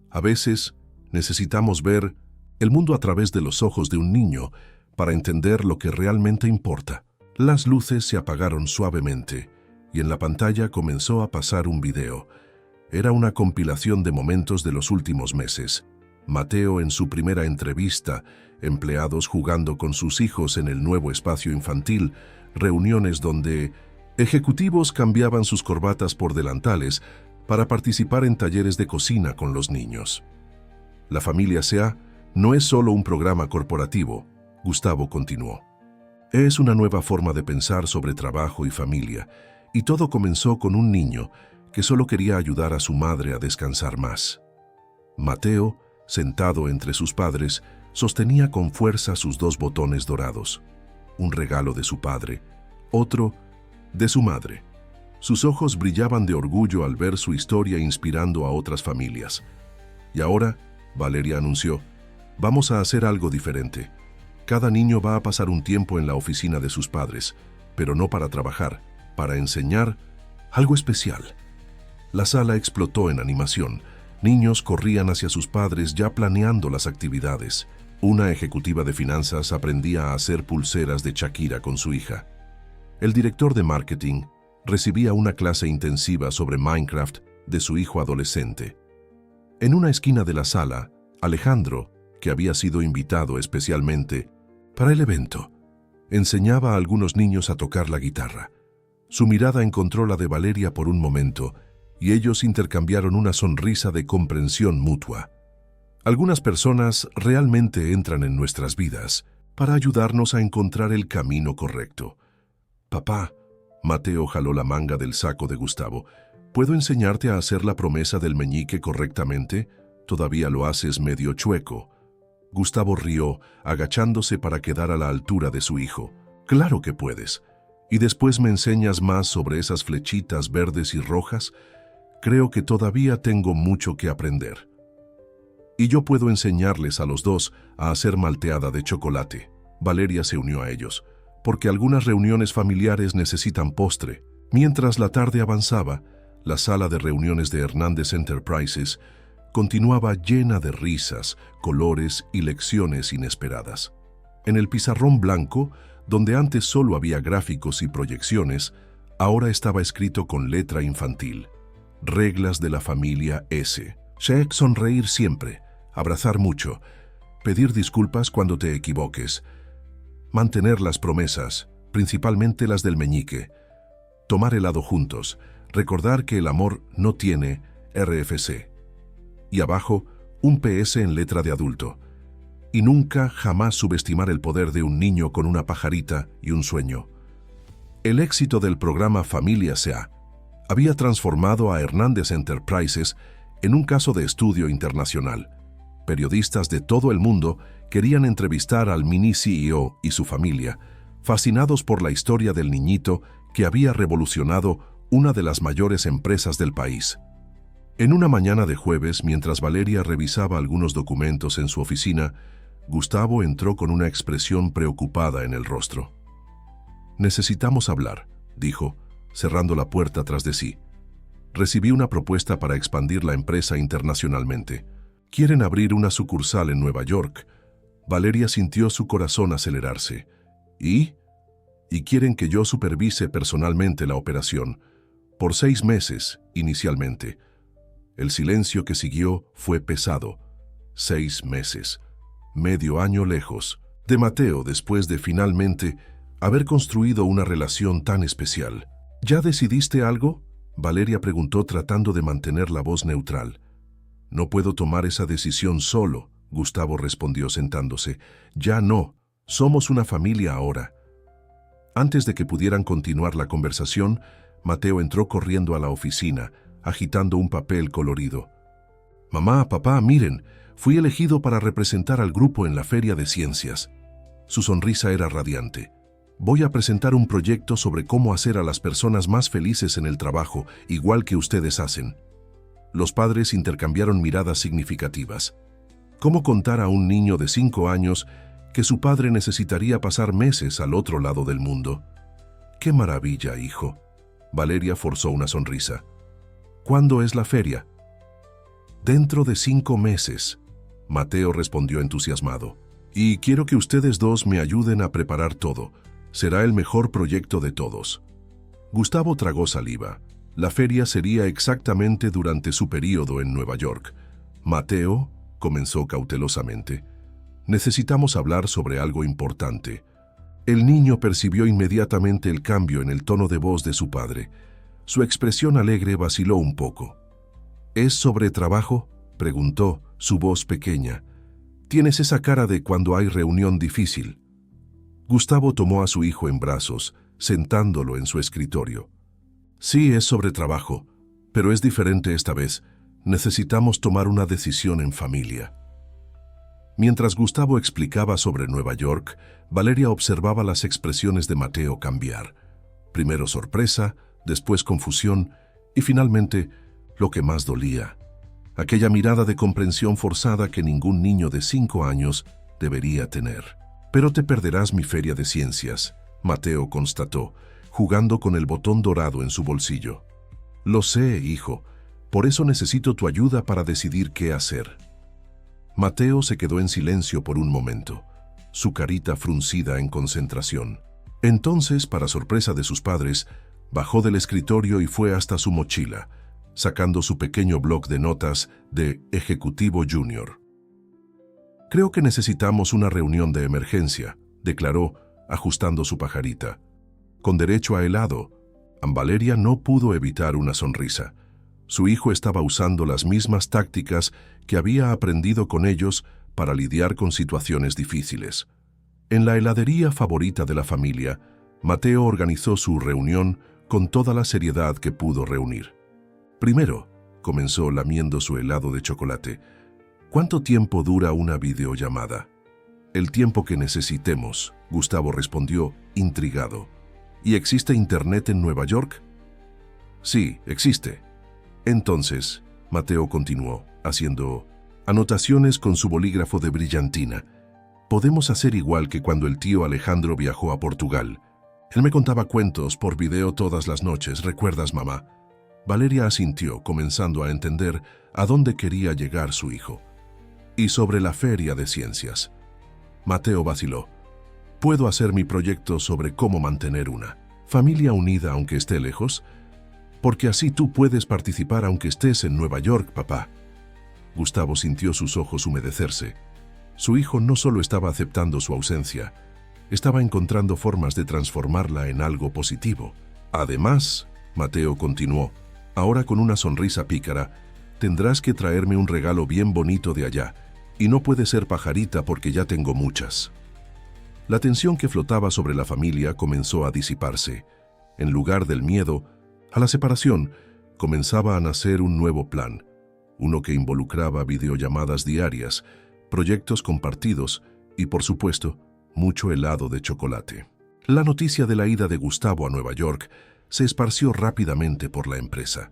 A veces necesitamos ver el mundo a través de los ojos de un niño para entender lo que realmente importa. Las luces se apagaron suavemente y en la pantalla comenzó a pasar un video. Era una compilación de momentos de los últimos meses. Mateo en su primera entrevista, empleados jugando con sus hijos en el nuevo espacio infantil, reuniones donde ejecutivos cambiaban sus corbatas por delantales para participar en talleres de cocina con los niños. La familia S.A. no es solo un programa corporativo, Gustavo continuó. Es una nueva forma de pensar sobre trabajo y familia, y todo comenzó con un niño que solo quería ayudar a su madre a descansar más. Mateo, sentado entre sus padres, sostenía con fuerza sus 2 botones dorados, un regalo de su padre, otro de su madre. Sus ojos brillaban de orgullo al ver su historia inspirando a otras familias. Y ahora, Valeria anunció, vamos a hacer algo diferente. Cada niño va a pasar un tiempo en la oficina de sus padres, pero no para trabajar, para enseñar algo especial. La sala explotó en animación. Niños corrían hacia sus padres ya planeando las actividades. Una ejecutiva de finanzas aprendía a hacer pulseras de Shakira con su hija. El director de marketing recibía una clase intensiva sobre Minecraft de su hijo adolescente. En una esquina de la sala, Alejandro, que había sido invitado especialmente para el evento, enseñaba a algunos niños a tocar la guitarra. Su mirada encontró la de Valeria por un momento y ellos intercambiaron una sonrisa de comprensión mutua. Algunas personas realmente entran en nuestras vidas para ayudarnos a encontrar el camino correcto. Papá, Mateo jaló la manga del saco de Gustavo. ¿Puedo enseñarte a hacer la promesa del meñique correctamente? Todavía lo haces medio chueco. Gustavo rió, agachándose para quedar a la altura de su hijo. «Claro que puedes. ¿Y después me enseñas más sobre esas flechitas verdes y rojas? Creo que todavía tengo mucho que aprender. Y yo puedo enseñarles a los dos a hacer malteada de chocolate». Valeria se unió a ellos, porque algunas reuniones familiares necesitan postre. Mientras la tarde avanzaba, la sala de reuniones de Hernández Enterprises continuaba llena de risas, colores y lecciones inesperadas. En el pizarrón blanco, donde antes solo había gráficos y proyecciones, ahora estaba escrito con letra infantil: reglas de la familia S. Check: sonreír siempre, abrazar mucho, pedir disculpas cuando te equivoques, mantener las promesas, principalmente las del meñique, tomar helado juntos, recordar que el amor no tiene RFC. Y abajo, un PS en letra de adulto: y nunca jamás subestimar el poder de un niño con una pajarita y un sueño. El éxito del programa Familia S.A. había transformado a Hernández Enterprises en un caso de estudio internacional. Periodistas de todo el mundo querían entrevistar al mini CEO y su familia, fascinados por la historia del niñito que había revolucionado una de las mayores empresas del país. En una mañana de jueves, mientras Valeria revisaba algunos documentos en su oficina, Gustavo entró con una expresión preocupada en el rostro. «Necesitamos hablar», dijo, cerrando la puerta tras de sí. «Recibí una propuesta para expandir la empresa internacionalmente. Quieren abrir una sucursal en Nueva York». Valeria sintió su corazón acelerarse. ¿Y quieren que yo supervise personalmente la operación, por 6 meses, inicialmente». El silencio que siguió fue pesado. 6 meses. Medio año lejos de Mateo después de finalmente haber construido una relación tan especial. ¿Ya decidiste algo?, Valeria preguntó tratando de mantener la voz neutral. «No puedo tomar esa decisión solo», Gustavo respondió sentándose. «Ya no. Somos una familia ahora». Antes de que pudieran continuar la conversación, Mateo entró corriendo a la oficina, agitando un papel colorido. «Mamá, papá, miren, fui elegido para representar al grupo en la Feria de Ciencias». Su sonrisa era radiante. «Voy a presentar un proyecto sobre cómo hacer a las personas más felices en el trabajo, igual que ustedes hacen». Los padres intercambiaron miradas significativas. ¿Cómo contar a un niño de 5 años que su padre necesitaría pasar meses al otro lado del mundo? «¡Qué maravilla, hijo!». Valeria forzó una sonrisa. «¿Cuándo es la feria?». «Dentro de 5 meses», Mateo respondió entusiasmado. «Y quiero que ustedes dos me ayuden a preparar todo. Será el mejor proyecto de todos». Gustavo tragó saliva. La feria sería exactamente durante su período en Nueva York. «Mateo», comenzó cautelosamente, «necesitamos hablar sobre algo importante». El niño percibió inmediatamente el cambio en el tono de voz de su padre. Su expresión alegre vaciló un poco. «¿Es sobre trabajo?», preguntó, su voz pequeña. «Tienes esa cara de cuando hay reunión difícil». Gustavo tomó a su hijo en brazos, sentándolo en su escritorio. «Sí, es sobre trabajo, pero es diferente esta vez. Necesitamos tomar una decisión en familia». Mientras Gustavo explicaba sobre Nueva York, Valeria observaba las expresiones de Mateo cambiar. Primero sorpresa, después confusión y finalmente lo que más dolía: aquella mirada de comprensión forzada que ningún niño de 5 años debería tener. «Pero te perderás mi feria de ciencias», Mateo constató, jugando con el botón dorado en su bolsillo. «Lo sé, hijo. Por eso necesito tu ayuda para decidir qué hacer». Mateo se quedó en silencio por un momento, su carita fruncida en concentración. Entonces, para sorpresa de sus padres, bajó del escritorio y fue hasta su mochila, sacando su pequeño bloc de notas de Ejecutivo Junior. «Creo que necesitamos una reunión de emergencia», declaró, ajustando su pajarita. «Con derecho a helado». Valeria no pudo evitar una sonrisa. Su hijo estaba usando las mismas tácticas que había aprendido con ellos para lidiar con situaciones difíciles. En la heladería favorita de la familia, Mateo organizó su reunión con toda la seriedad que pudo reunir. «Primero», comenzó lamiendo su helado de chocolate, ¿Cuánto tiempo dura una videollamada? El tiempo que necesitemos, Gustavo respondió, intrigado. ¿Y existe internet en Nueva York? Sí, existe. Entonces, Mateo continuó, haciendo anotaciones con su bolígrafo de brillantina. Podemos hacer igual que cuando el tío Alejandro viajó a Portugal. Él me contaba cuentos por video todas las noches, ¿recuerdas, mamá? Valeria asintió, comenzando a entender a dónde quería llegar su hijo. Y sobre la feria de ciencias. Mateo vaciló. ¿Puedo hacer mi proyecto sobre cómo mantener una familia unida aunque esté lejos? Porque así tú puedes participar aunque estés en Nueva York, papá. Gustavo sintió sus ojos humedecerse. Su hijo no solo estaba aceptando su ausencia, estaba encontrando formas de transformarla en algo positivo. Además, Mateo continuó, ahora con una sonrisa pícara, tendrás que traerme un regalo bien bonito de allá, y no puede ser pajarita porque ya tengo muchas. La tensión que flotaba sobre la familia comenzó a disiparse. En lugar del miedo a la separación, comenzaba a nacer un nuevo plan, uno que involucraba videollamadas diarias, proyectos compartidos y, por supuesto, mucho helado de chocolate. La noticia de la ida de Gustavo a Nueva York se esparció rápidamente por la empresa.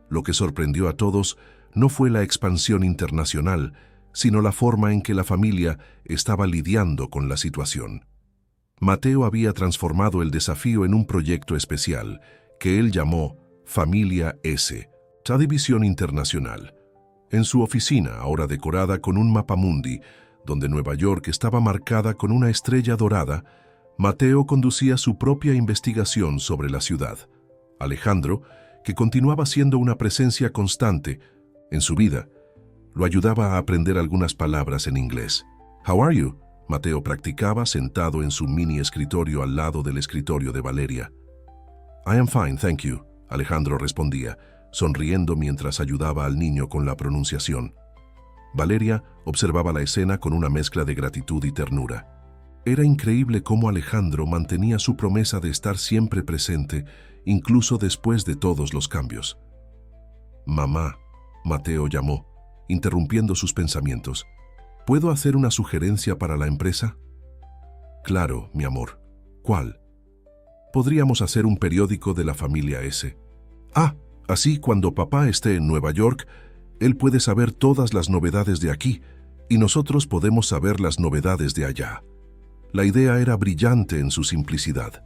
Lo que sorprendió a todos no fue la expansión internacional, sino la forma en que la familia estaba lidiando con la situación. Mateo había transformado el desafío en un proyecto especial que él llamó Familia S, la división internacional. En su oficina, ahora decorada con un mapamundi, donde Nueva York estaba marcada con una estrella dorada, Mateo conducía su propia investigación sobre la ciudad. Alejandro, que continuaba siendo una presencia constante en su vida, lo ayudaba a aprender algunas palabras en inglés. «How are you?», Mateo practicaba sentado en su mini escritorio al lado del escritorio de Valeria. «I am fine, thank you», Alejandro respondía, sonriendo mientras ayudaba al niño con la pronunciación. Valeria observaba la escena con una mezcla de gratitud y ternura. Era increíble cómo Alejandro mantenía su promesa de estar siempre presente, incluso después de todos los cambios. «Mamá», Mateo llamó, interrumpiendo sus pensamientos. «¿Puedo hacer una sugerencia para la empresa?» «Claro, mi amor. ¿Cuál?» «Podríamos hacer un periódico de la familia S. Así cuando papá esté en Nueva York, él puede saber todas las novedades de aquí y nosotros podemos saber las novedades de allá». La idea era brillante en su simplicidad.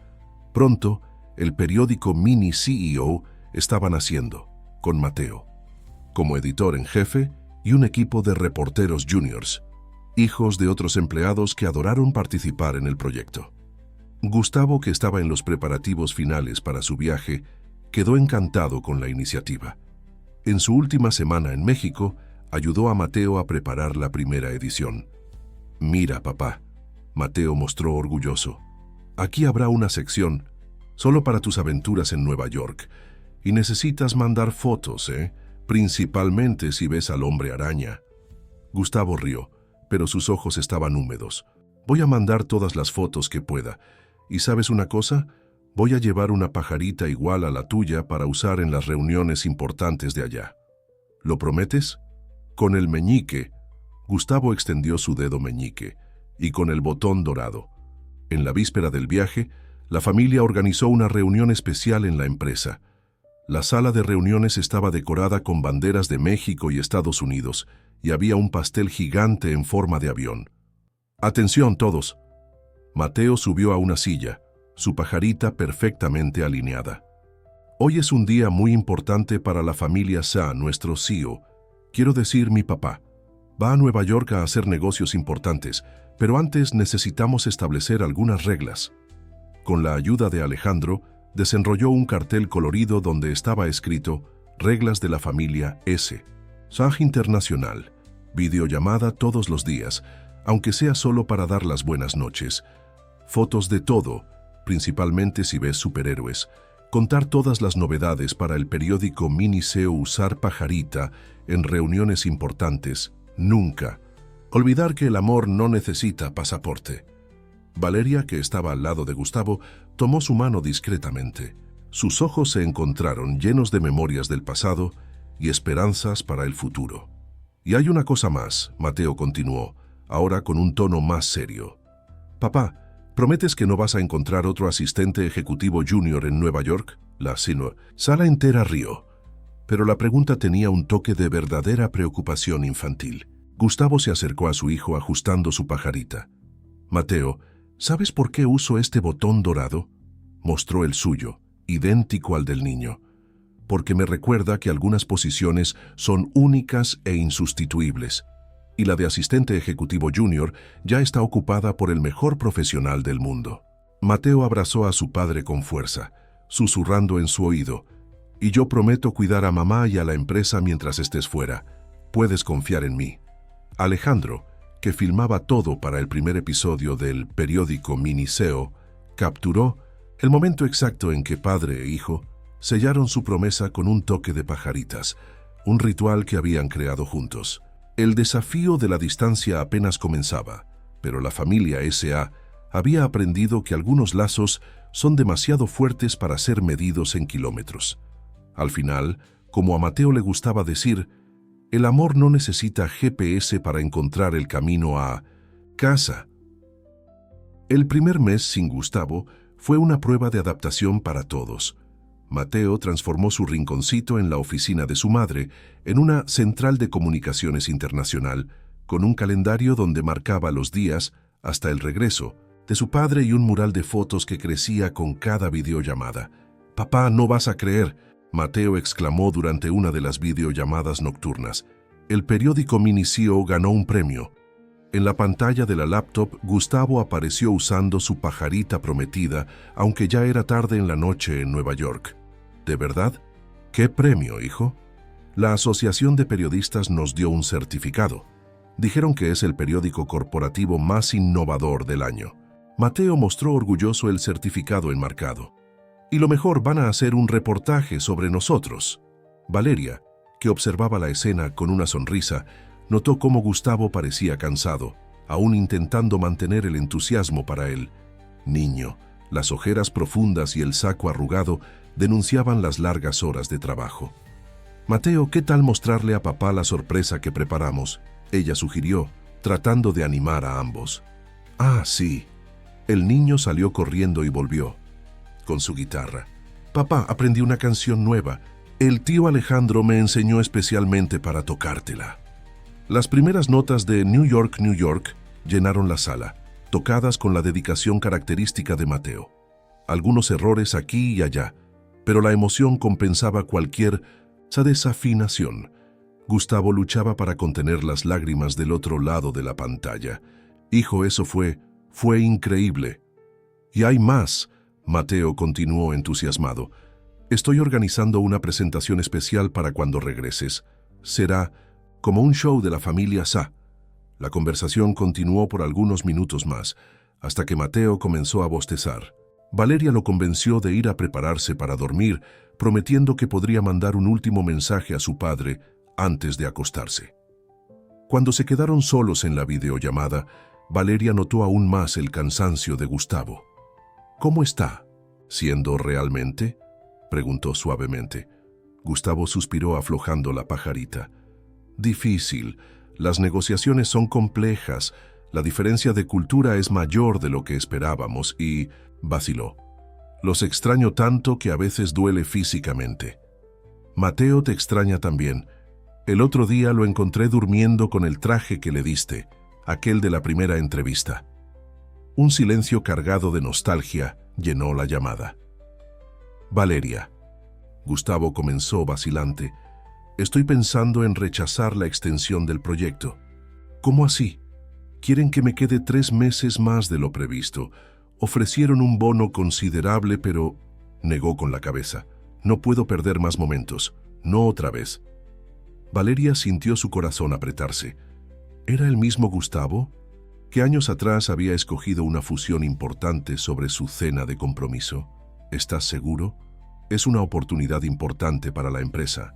Pronto, el periódico Mini CEO estaba naciendo, con Mateo como editor en jefe y un equipo de reporteros juniors, hijos de otros empleados que adoraron participar en el proyecto. Gustavo, que estaba en los preparativos finales para su viaje, quedó encantado con la iniciativa. En su última semana en México, ayudó a Mateo a preparar la primera edición. «Mira, papá», Mateo mostró orgulloso. «Aquí habrá una sección solo para tus aventuras en Nueva York. Y necesitas mandar fotos, principalmente si ves al hombre araña». Gustavo rió, pero sus ojos estaban húmedos. «Voy a mandar todas las fotos que pueda. ¿Y sabes una cosa? Voy a llevar una pajarita igual a la tuya para usar en las reuniones importantes de allá. ¿Lo prometes?» Con el meñique, Gustavo extendió su dedo meñique, y con el botón dorado. En la víspera del viaje, la familia organizó una reunión especial en la empresa. La sala de reuniones estaba decorada con banderas de México y Estados Unidos, y había un pastel gigante en forma de avión. «Atención todos». Mateo subió a una silla, su pajarita perfectamente alineada. «Hoy es un día muy importante para la familia Sa, nuestro CEO. Quiero decir, mi papá. Va a Nueva York a hacer negocios importantes, pero antes necesitamos establecer algunas reglas». Con la ayuda de Alejandro, desenrolló un cartel colorido donde estaba escrito «Reglas de la familia S». SAG Internacional. Videollamada todos los días, aunque sea solo para dar las buenas noches. Fotos de todo, principalmente si ves superhéroes. Contar todas las novedades para el periódico Mini CEO. Usar pajarita en reuniones importantes. Nunca. Olvidar que el amor no necesita pasaporte. Valeria, que estaba al lado de Gustavo, tomó su mano discretamente. Sus ojos se encontraron llenos de memorias del pasado y esperanzas para el futuro. Y hay una cosa más, Mateo continuó, ahora con un tono más serio. Papá, ¿prometes que no vas a encontrar otro asistente ejecutivo junior en Nueva York? Sala entera rió. Pero la pregunta tenía un toque de verdadera preocupación infantil. Gustavo se acercó a su hijo ajustando su pajarita. Mateo, ¿sabes por qué uso este botón dorado? Mostró el suyo, idéntico al del niño. Porque me recuerda que algunas posiciones son únicas e insustituibles, y la de asistente ejecutivo junior ya está ocupada por el mejor profesional del mundo. Mateo abrazó a su padre con fuerza, susurrando en su oído, y yo prometo cuidar a mamá y a la empresa mientras estés fuera. Puedes confiar en mí. Alejandro, que filmaba todo para el primer episodio del periódico Miniseo, capturó el momento exacto en que padre e hijo sellaron su promesa con un toque de pajaritas, un ritual que habían creado juntos. El desafío de la distancia apenas comenzaba, pero la familia S.A. había aprendido que algunos lazos son demasiado fuertes para ser medidos en kilómetros. Al final, como a Mateo le gustaba decir, el amor no necesita GPS para encontrar el camino a casa. El primer mes sin Gustavo fue una prueba de adaptación para todos. Mateo transformó su rinconcito en la oficina de su madre en una central de comunicaciones internacional, con un calendario donde marcaba los días hasta el regreso de su padre y un mural de fotos que crecía con cada videollamada. «Papá, no vas a creer», Mateo exclamó durante una de las videollamadas nocturnas. El periódico Miniseo ganó un premio. En la pantalla de la laptop, Gustavo apareció usando su pajarita prometida, aunque ya era tarde en la noche en Nueva York. ¿De verdad? ¿Qué premio, hijo? La Asociación de Periodistas nos dio un certificado. Dijeron que es el periódico corporativo más innovador del año. Mateo mostró orgulloso el certificado enmarcado. Y lo mejor, van a hacer un reportaje sobre nosotros. Valeria, que observaba la escena con una sonrisa, notó cómo Gustavo parecía cansado, aún intentando mantener el entusiasmo para él. Niño, las ojeras profundas y el saco arrugado denunciaban las largas horas de trabajo. Mateo, ¿qué tal mostrarle a papá la sorpresa que preparamos? Ella sugirió, tratando de animar a ambos. Ah, sí. El niño salió corriendo y volvió, con su guitarra. Papá, aprendí una canción nueva. El tío Alejandro me enseñó especialmente para tocártela. Las primeras notas de New York, New York llenaron la sala, tocadas con la dedicación característica de Mateo. Algunos errores aquí y allá, pero la emoción compensaba cualquier desafinación. Gustavo luchaba para contener las lágrimas del otro lado de la pantalla. Hijo, eso fue increíble. Y hay más, Mateo continuó entusiasmado. Estoy organizando una presentación especial para cuando regreses. Será como un show de la familia Sa. La conversación continuó por algunos minutos más, hasta que Mateo comenzó a bostezar. Valeria lo convenció de ir a prepararse para dormir, prometiendo que podría mandar un último mensaje a su padre antes de acostarse. Cuando se quedaron solos en la videollamada, Valeria notó aún más el cansancio de Gustavo. ¿Cómo está? ¿Siendo realmente?, preguntó suavemente. Gustavo suspiró aflojando la pajarita. Difícil. Las negociaciones son complejas. La diferencia de cultura es mayor de lo que esperábamos y vaciló. Los extraño tanto que a veces duele físicamente. Mateo te extraña también. El otro día lo encontré durmiendo con el traje que le diste, aquel de la primera entrevista. Un silencio cargado de nostalgia llenó la llamada. Valeria. Gustavo comenzó vacilante. Estoy pensando en rechazar la extensión del proyecto. ¿Cómo así? Quieren que me quede 3 meses más de lo previsto. Ofrecieron un bono considerable, pero negó con la cabeza. No puedo perder más momentos. No otra vez. Valeria sintió su corazón apretarse. ¿Era el mismo Gustavo? Que años atrás había escogido una fusión importante sobre su cena de compromiso. ¿Estás seguro? Es una oportunidad importante para la empresa.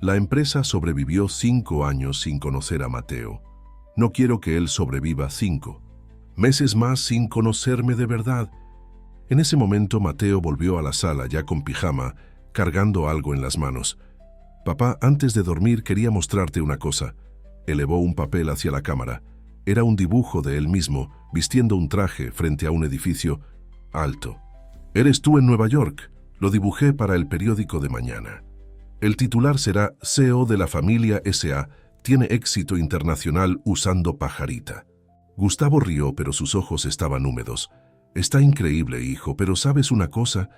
La empresa sobrevivió 5 años sin conocer a Mateo. No quiero que él sobreviva 5 meses más sin conocerme de verdad. En ese momento Mateo volvió a la sala ya con pijama, cargando algo en las manos. Papá, antes de dormir quería mostrarte una cosa. Elevó un papel hacia la cámara. Era un dibujo de él mismo, vistiendo un traje frente a un edificio alto. «Eres tú en Nueva York. Lo dibujé para el periódico de mañana. El titular será CEO de la familia S.A. tiene éxito internacional usando pajarita». Gustavo rió, pero sus ojos estaban húmedos. «Está increíble, hijo, pero ¿sabes una cosa?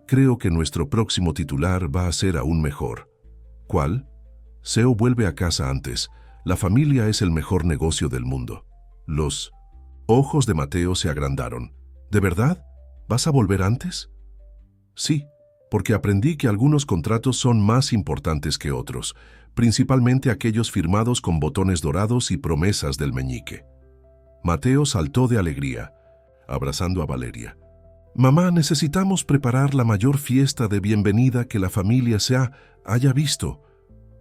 Creo que nuestro próximo titular va a ser aún mejor». «¿Cuál?» «CEO vuelve a casa antes. La familia es el mejor negocio del mundo». Los ojos de Mateo se agrandaron. «¿De verdad? ¿Vas a volver antes?» «Sí, porque aprendí que algunos contratos son más importantes que otros, principalmente aquellos firmados con botones dorados y promesas del meñique». Mateo saltó de alegría, abrazando a Valeria. «Mamá, necesitamos preparar la mayor fiesta de bienvenida que la familia haya visto».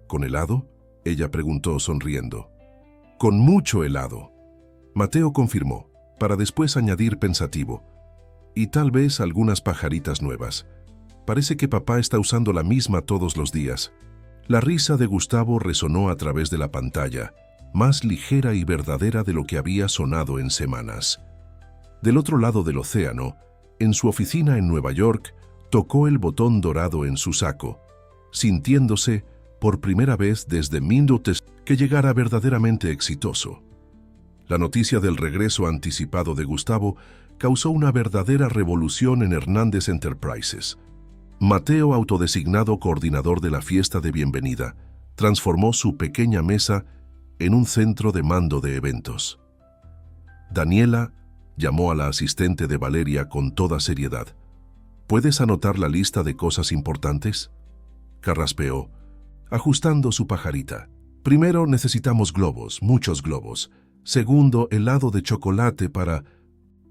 «¿Con helado?», ella preguntó sonriendo. «Con mucho helado». Mateo confirmó, para después añadir pensativo. «Y tal vez algunas pajaritas nuevas. Parece que papá está usando la misma todos los días». La risa de Gustavo resonó a través de la pantalla, más ligera y verdadera de lo que había sonado en semanas. Del otro lado del océano, en su oficina en Nueva York, tocó el botón dorado en su saco, sintiéndose, por primera vez desde minutos, que llegara verdaderamente exitoso. La noticia del regreso anticipado de Gustavo causó una verdadera revolución en Hernández Enterprises. Mateo, autodesignado coordinador de la fiesta de bienvenida, transformó su pequeña mesa en un centro de mando de eventos. Daniela llamó a la asistente de Valeria con toda seriedad. «¿Puedes anotar la lista de cosas importantes?». Carraspeó, ajustando su pajarita. «Primero necesitamos globos, muchos globos. Segundo, helado de chocolate para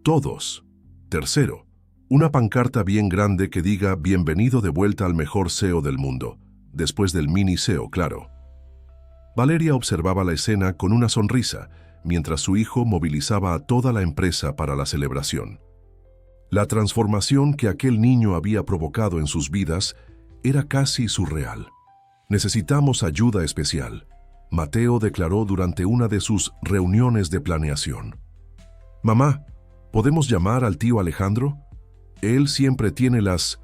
todos. Tercero, una pancarta bien grande que diga «Bienvenido de vuelta al mejor CEO del mundo», después del mini CEO, claro». Valeria observaba la escena con una sonrisa, mientras su hijo movilizaba a toda la empresa para la celebración. La transformación que aquel niño había provocado en sus vidas era casi surreal. «Necesitamos ayuda especial», Mateo declaró durante una de sus reuniones de planeación. «Mamá, ¿podemos llamar al tío Alejandro? Él siempre tiene las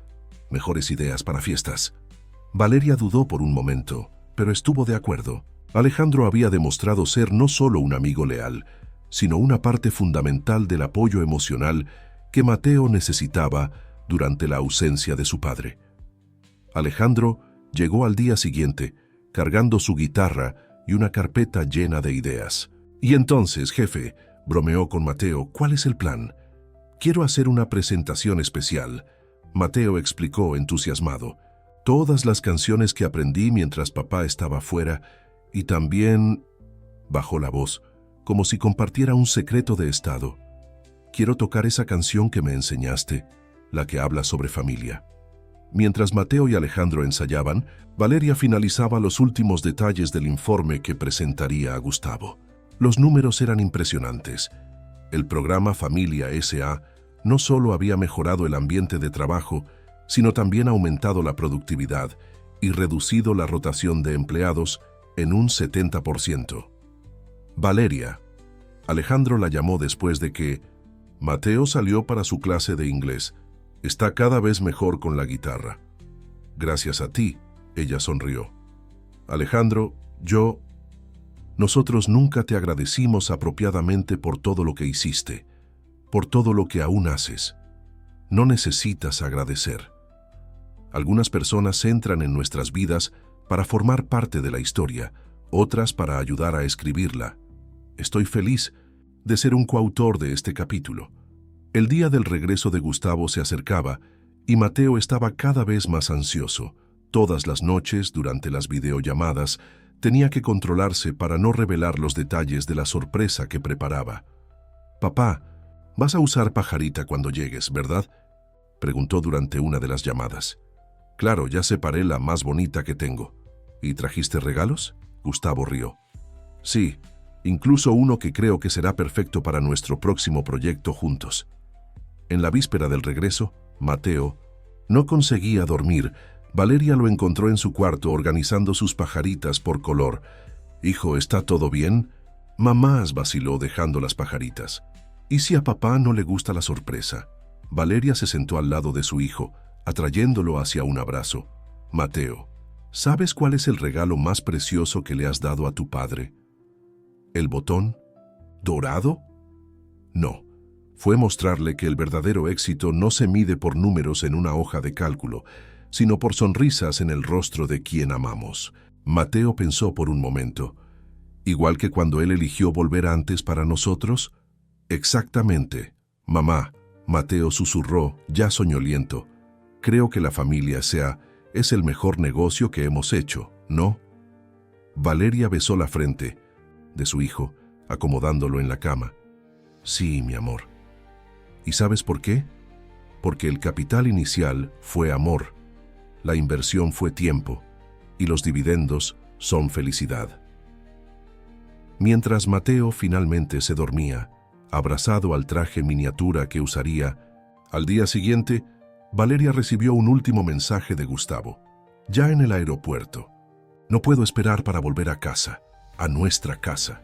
mejores ideas para fiestas». Valeria dudó por un momento, pero estuvo de acuerdo. Alejandro había demostrado ser no solo un amigo leal, sino una parte fundamental del apoyo emocional que Mateo necesitaba durante la ausencia de su padre. Alejandro llegó al día siguiente, cargando su guitarra y una carpeta llena de ideas. «Y entonces, jefe», bromeó con Mateo, «¿cuál es el plan?». «Quiero hacer una presentación especial», Mateo explicó entusiasmado. «Todas las canciones que aprendí mientras papá estaba fuera y también…» bajó la voz, como si compartiera un secreto de estado. «Quiero tocar esa canción que me enseñaste, la que habla sobre familia». Mientras Mateo y Alejandro ensayaban, Valeria finalizaba los últimos detalles del informe que presentaría a Gustavo. Los números eran impresionantes. El programa Familia S.A. no solo había mejorado el ambiente de trabajo, sino también aumentado la productividad y reducido la rotación de empleados en un 70%. «Valeria», Alejandro la llamó después de que Mateo salió para su clase de inglés. «Está cada vez mejor con la guitarra». «Gracias a ti», ella sonrió. «Alejandro, nosotros nunca te agradecimos apropiadamente por todo lo que hiciste, por todo lo que aún haces. No necesitas agradecer. Algunas personas entran en nuestras vidas para formar parte de la historia, otras para ayudar a escribirla. Estoy feliz de ser un coautor de este capítulo». El día del regreso de Gustavo se acercaba y Mateo estaba cada vez más ansioso. Todas las noches, durante las videollamadas, tenía que controlarse para no revelar los detalles de la sorpresa que preparaba. «Papá, vas a usar pajarita cuando llegues, ¿verdad?», preguntó durante una de las llamadas. «Claro, ya separé la más bonita que tengo». «¿Y trajiste regalos?», Gustavo rió. «Sí, incluso uno que creo que será perfecto para nuestro próximo proyecto juntos». En la víspera del regreso, Mateo no conseguía dormir. Valeria lo encontró en su cuarto organizando sus pajaritas por color. Hijo, ¿está todo bien? Mamás, vaciló dejando las pajaritas. ¿Y si a papá no le gusta la sorpresa? Valeria se sentó al lado de su hijo, atrayéndolo hacia un abrazo. Mateo, ¿sabes cuál es el regalo más precioso que le has dado a tu padre? ¿El botón dorado? No. Fue mostrarle que el verdadero éxito no se mide por números en una hoja de cálculo, sino por sonrisas en el rostro de quien amamos. Mateo pensó por un momento. ¿Igual que cuando él eligió volver antes para nosotros? Exactamente. Mamá, Mateo susurró, ya soñoliento. Creo que la familia es el mejor negocio que hemos hecho, ¿no? Valeria besó la frente de su hijo, acomodándolo en la cama. Sí, mi amor. ¿Y sabes por qué? Porque el capital inicial fue amor, la inversión fue tiempo, y los dividendos son felicidad. Mientras Mateo finalmente se dormía, abrazado al traje miniatura que usaría, al día siguiente, Valeria recibió un último mensaje de Gustavo. Ya en el aeropuerto. No puedo esperar para volver a casa, a nuestra casa.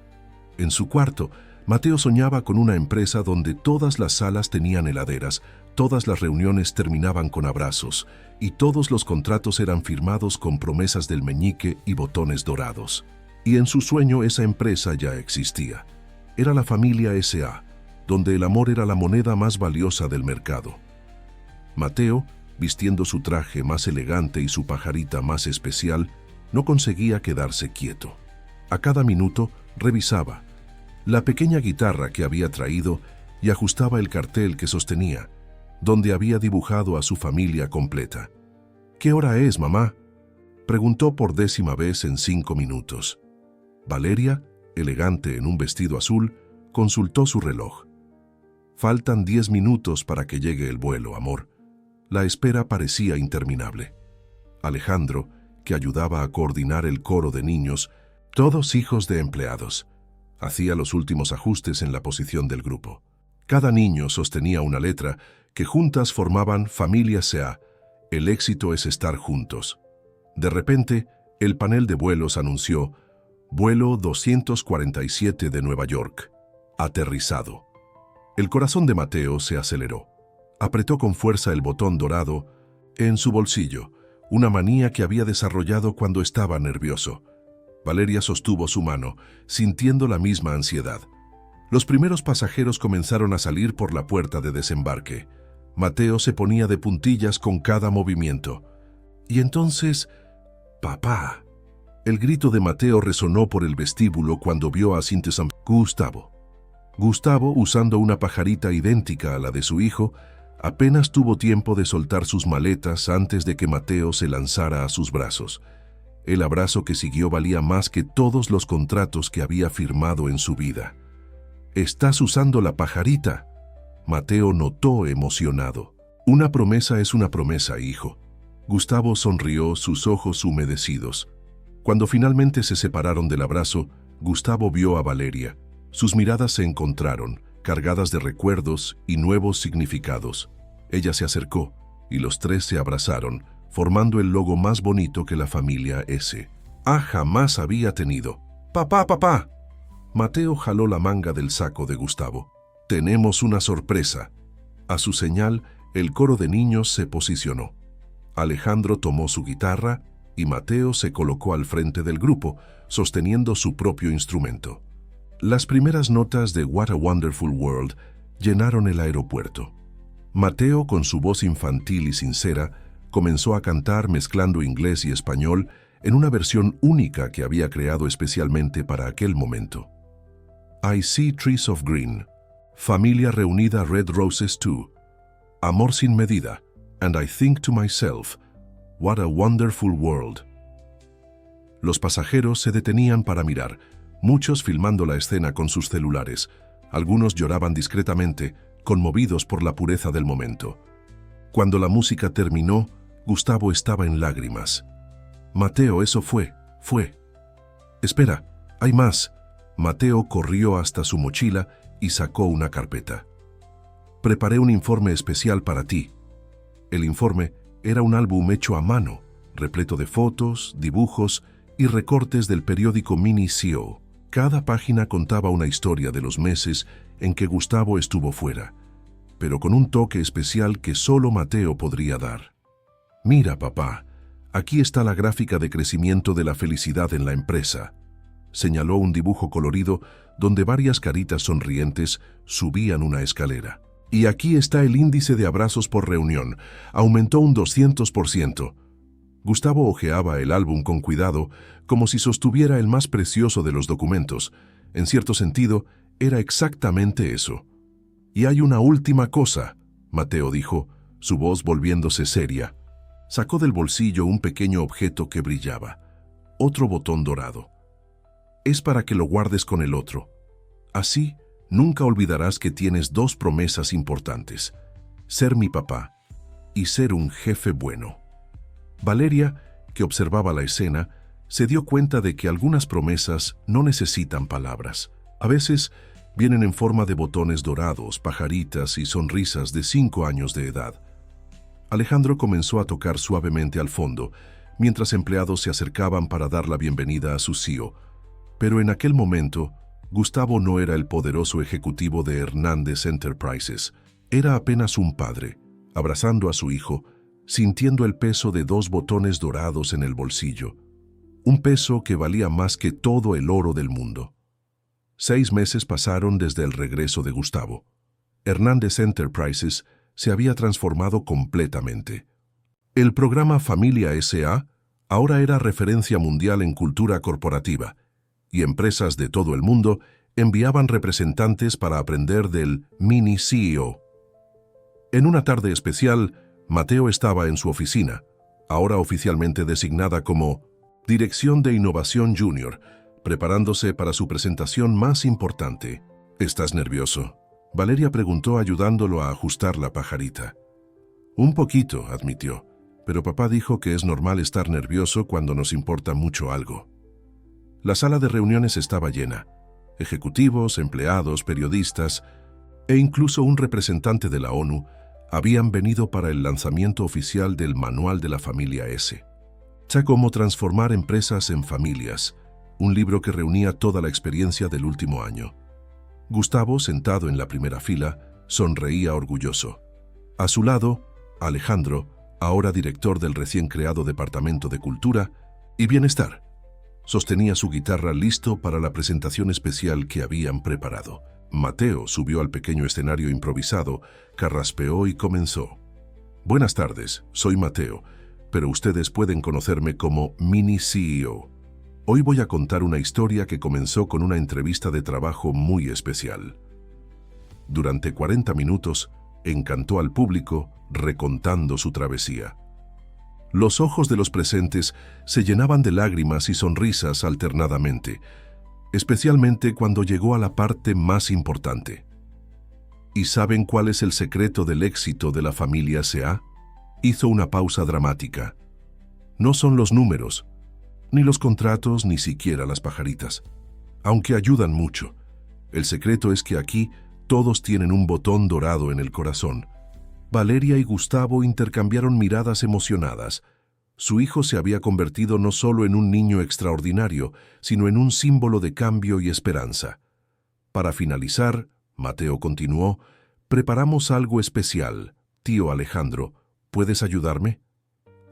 En su cuarto, Mateo soñaba con una empresa donde todas las salas tenían heladeras, todas las reuniones terminaban con abrazos y todos los contratos eran firmados con promesas del meñique y botones dorados. Y en su sueño esa empresa ya existía. Era la familia S.A., donde el amor era la moneda más valiosa del mercado. Mateo, vistiendo su traje más elegante y su pajarita más especial, no conseguía quedarse quieto. A cada minuto revisaba la pequeña guitarra que había traído y ajustaba el cartel que sostenía, donde había dibujado a su familia completa. ¿Qué hora es, mamá?, preguntó por 10ª vez en 5 minutos. Valeria, elegante en un vestido azul, consultó su reloj. Faltan 10 minutos para que llegue el vuelo, amor. La espera parecía interminable. Alejandro, que ayudaba a coordinar el coro de niños, todos hijos de empleados, hacía los últimos ajustes en la posición del grupo. Cada niño sostenía una letra que juntas formaban Familia S.A. El éxito es estar juntos. De repente, el panel de vuelos anunció Vuelo 247 de Nueva York. Aterrizado. El corazón de Mateo se aceleró. Apretó con fuerza el botón dorado en su bolsillo, una manía que había desarrollado cuando estaba nervioso. Valeria sostuvo su mano, sintiendo la misma ansiedad. Los primeros pasajeros comenzaron a salir por la puerta de desembarque. Mateo se ponía de puntillas con cada movimiento. Y entonces, ¡papá! El grito de Mateo resonó por el vestíbulo cuando vio a Gustavo. Gustavo, usando una pajarita idéntica a la de su hijo, apenas tuvo tiempo de soltar sus maletas antes de que Mateo se lanzara a sus brazos. El abrazo que siguió valía más que todos los contratos que había firmado en su vida. «¿Estás usando la pajarita?», Mateo notó emocionado. «Una promesa es una promesa, hijo». Gustavo sonrió, sus ojos humedecidos. Cuando finalmente se separaron del abrazo, Gustavo vio a Valeria. Sus miradas se encontraron, cargadas de recuerdos y nuevos significados. Ella se acercó y los tres se abrazaron, formando el logo más bonito que la familia S.A. jamás había tenido. «¡Papá, papá!». Mateo jaló la manga del saco de Gustavo. «Tenemos una sorpresa». A su señal, el coro de niños se posicionó. Alejandro tomó su guitarra y Mateo se colocó al frente del grupo, sosteniendo su propio instrumento. Las primeras notas de What a Wonderful World llenaron el aeropuerto. Mateo, con su voz infantil y sincera, comenzó a cantar mezclando inglés y español en una versión única que había creado especialmente para aquel momento. I see trees of green, familia reunida red roses too, amor sin medida, and I think to myself, what a wonderful world. Los pasajeros se detenían para mirar, muchos filmando la escena con sus celulares. Algunos lloraban discretamente, conmovidos por la pureza del momento. Cuando la música terminó, Gustavo estaba en lágrimas. «Mateo, eso fue. Espera, hay más». Mateo corrió hasta su mochila y sacó una carpeta. «Preparé un informe especial para ti». El informe era un álbum hecho a mano, repleto de fotos, dibujos y recortes del periódico Mini CEO. Cada página contaba una historia de los meses en que Gustavo estuvo fuera, pero con un toque especial que solo Mateo podría dar. «Mira, papá, aquí está la gráfica de crecimiento de la felicidad en la empresa», señaló un dibujo colorido donde varias caritas sonrientes subían una escalera. «Y aquí está el índice de abrazos por reunión. Aumentó un 200%. Gustavo hojeaba el álbum con cuidado, como si sostuviera el más precioso de los documentos. En cierto sentido, era exactamente eso. «Y hay una última cosa», Mateo dijo, su voz volviéndose seria. Sacó del bolsillo un pequeño objeto que brillaba. Otro botón dorado. «Es para que lo guardes con el otro. Así, nunca olvidarás que tienes dos promesas importantes: ser mi papá y ser un jefe bueno». Valeria, que observaba la escena, se dio cuenta de que algunas promesas no necesitan palabras. A veces vienen en forma de botones dorados, pajaritas y sonrisas de 5 años de edad. Alejandro comenzó a tocar suavemente al fondo, mientras empleados se acercaban para dar la bienvenida a su CEO. Pero en aquel momento, Gustavo no era el poderoso ejecutivo de Hernández Enterprises. Era apenas un padre, abrazando a su hijo, sintiendo el peso de 2 botones dorados en el bolsillo. Un peso que valía más que todo el oro del mundo. 6 meses pasaron desde el regreso de Gustavo. Hernández Enterprises se había transformado completamente. El programa Familia S.A. ahora era referencia mundial en cultura corporativa, y empresas de todo el mundo enviaban representantes para aprender del Mini CEO. En una tarde especial, Mateo estaba en su oficina, ahora oficialmente designada como Dirección de Innovación Junior, preparándose para su presentación más importante. «¿Estás nervioso?», Valeria preguntó ayudándolo a ajustar la pajarita. «Un poquito», admitió, «pero papá dijo que es normal estar nervioso cuando nos importa mucho algo». La sala de reuniones estaba llena. Ejecutivos, empleados, periodistas e incluso un representante de la ONU habían venido para el lanzamiento oficial del Manual de la Familia S. Cómo transformar empresas en familias, un libro que reunía toda la experiencia del último año. Gustavo, sentado en la primera fila, sonreía orgulloso. A su lado, Alejandro, ahora director del recién creado Departamento de Cultura y Bienestar, sostenía su guitarra listo para la presentación especial que habían preparado. Mateo subió al pequeño escenario improvisado, carraspeó y comenzó. «Buenas tardes, soy Mateo, pero ustedes pueden conocerme como Mini CEO. Hoy voy a contar una historia que comenzó con una entrevista de trabajo muy especial. Durante 40 minutos, encantó al público recontando su travesía. Los ojos de los presentes se llenaban de lágrimas y sonrisas alternadamente, especialmente cuando llegó a la parte más importante. ¿Y saben cuál es el secreto del éxito de la familia S.A.? Hizo una pausa dramática. No son los números, ni los contratos, ni siquiera las pajaritas, aunque ayudan mucho. El secreto es que aquí todos tienen un botón dorado en el corazón. Valeria y Gustavo intercambiaron miradas emocionadas. Su hijo se había convertido no solo en un niño extraordinario, sino en un símbolo de cambio y esperanza. Para finalizar, Mateo continuó, preparamos algo especial. Tío Alejandro, ¿puedes ayudarme?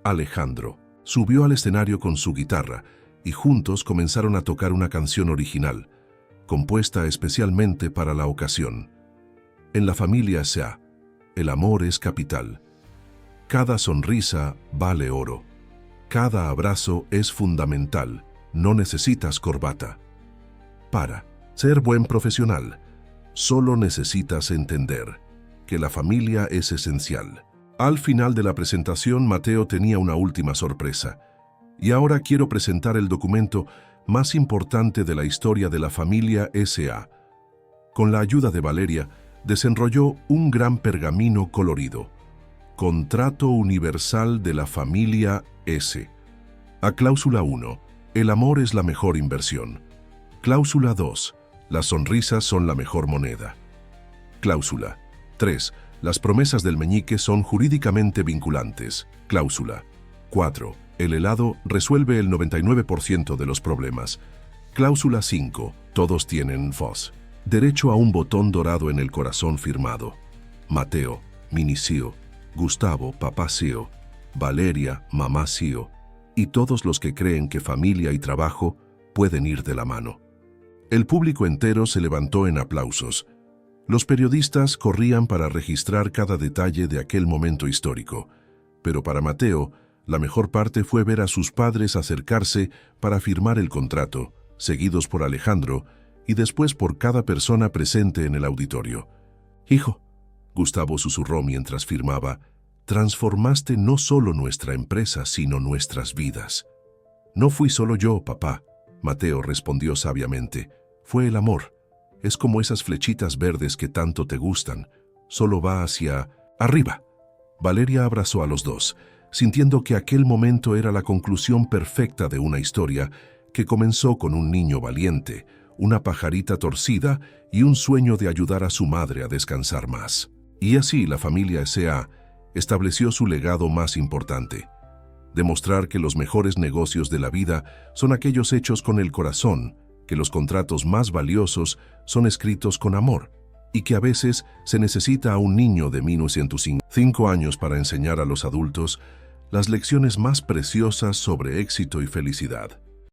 Alejandro subió al escenario con su guitarra y juntos comenzaron a tocar una canción original, compuesta especialmente para la ocasión. En la familia S.A., el amor es capital. Cada sonrisa vale oro. Cada abrazo es fundamental. No necesitas corbata. Para ser buen profesional, solo necesitas entender que la familia es esencial. Al final de la presentación, Mateo tenía una última sorpresa. Y ahora quiero presentar el documento más importante de la historia de la familia S.A. Con la ayuda de Valeria, desenrolló un gran pergamino colorido. Contrato Universal de la Familia S. A cláusula 1. El amor es la mejor inversión. Cláusula 2. Las sonrisas son la mejor moneda. Cláusula 3. Las promesas del meñique son jurídicamente vinculantes. Cláusula 4. El helado resuelve el 99% de los problemas. Cláusula 5. Todos tienen voz. Derecho a un botón dorado en el corazón firmado. Mateo, Minicio, Gustavo, papá Sio, Valeria, mamá Sio, y todos los que creen que familia y trabajo pueden ir de la mano. El público entero se levantó en aplausos. Los periodistas corrían para registrar cada detalle de aquel momento histórico, pero para Mateo, la mejor parte fue ver a sus padres acercarse para firmar el contrato, seguidos por Alejandro y después por cada persona presente en el auditorio. «Hijo», Gustavo susurró mientras firmaba, «transformaste no solo nuestra empresa, sino nuestras vidas». «No fui solo yo, papá», Mateo respondió sabiamente. «Fue el amor. Es como esas flechitas verdes que tanto te gustan. Solo va hacia arriba». Valeria abrazó a los dos, sintiendo que aquel momento era la conclusión perfecta de una historia que comenzó con un niño valiente, una pajarita torcida y un sueño de ayudar a su madre a descansar más. Y así la familia S.A. estableció su legado más importante: demostrar que los mejores negocios de la vida son aquellos hechos con el corazón, que los contratos más valiosos son escritos con amor, y que a veces se necesita a un niño de 1905 años para enseñar a los adultos las lecciones más preciosas sobre éxito y felicidad.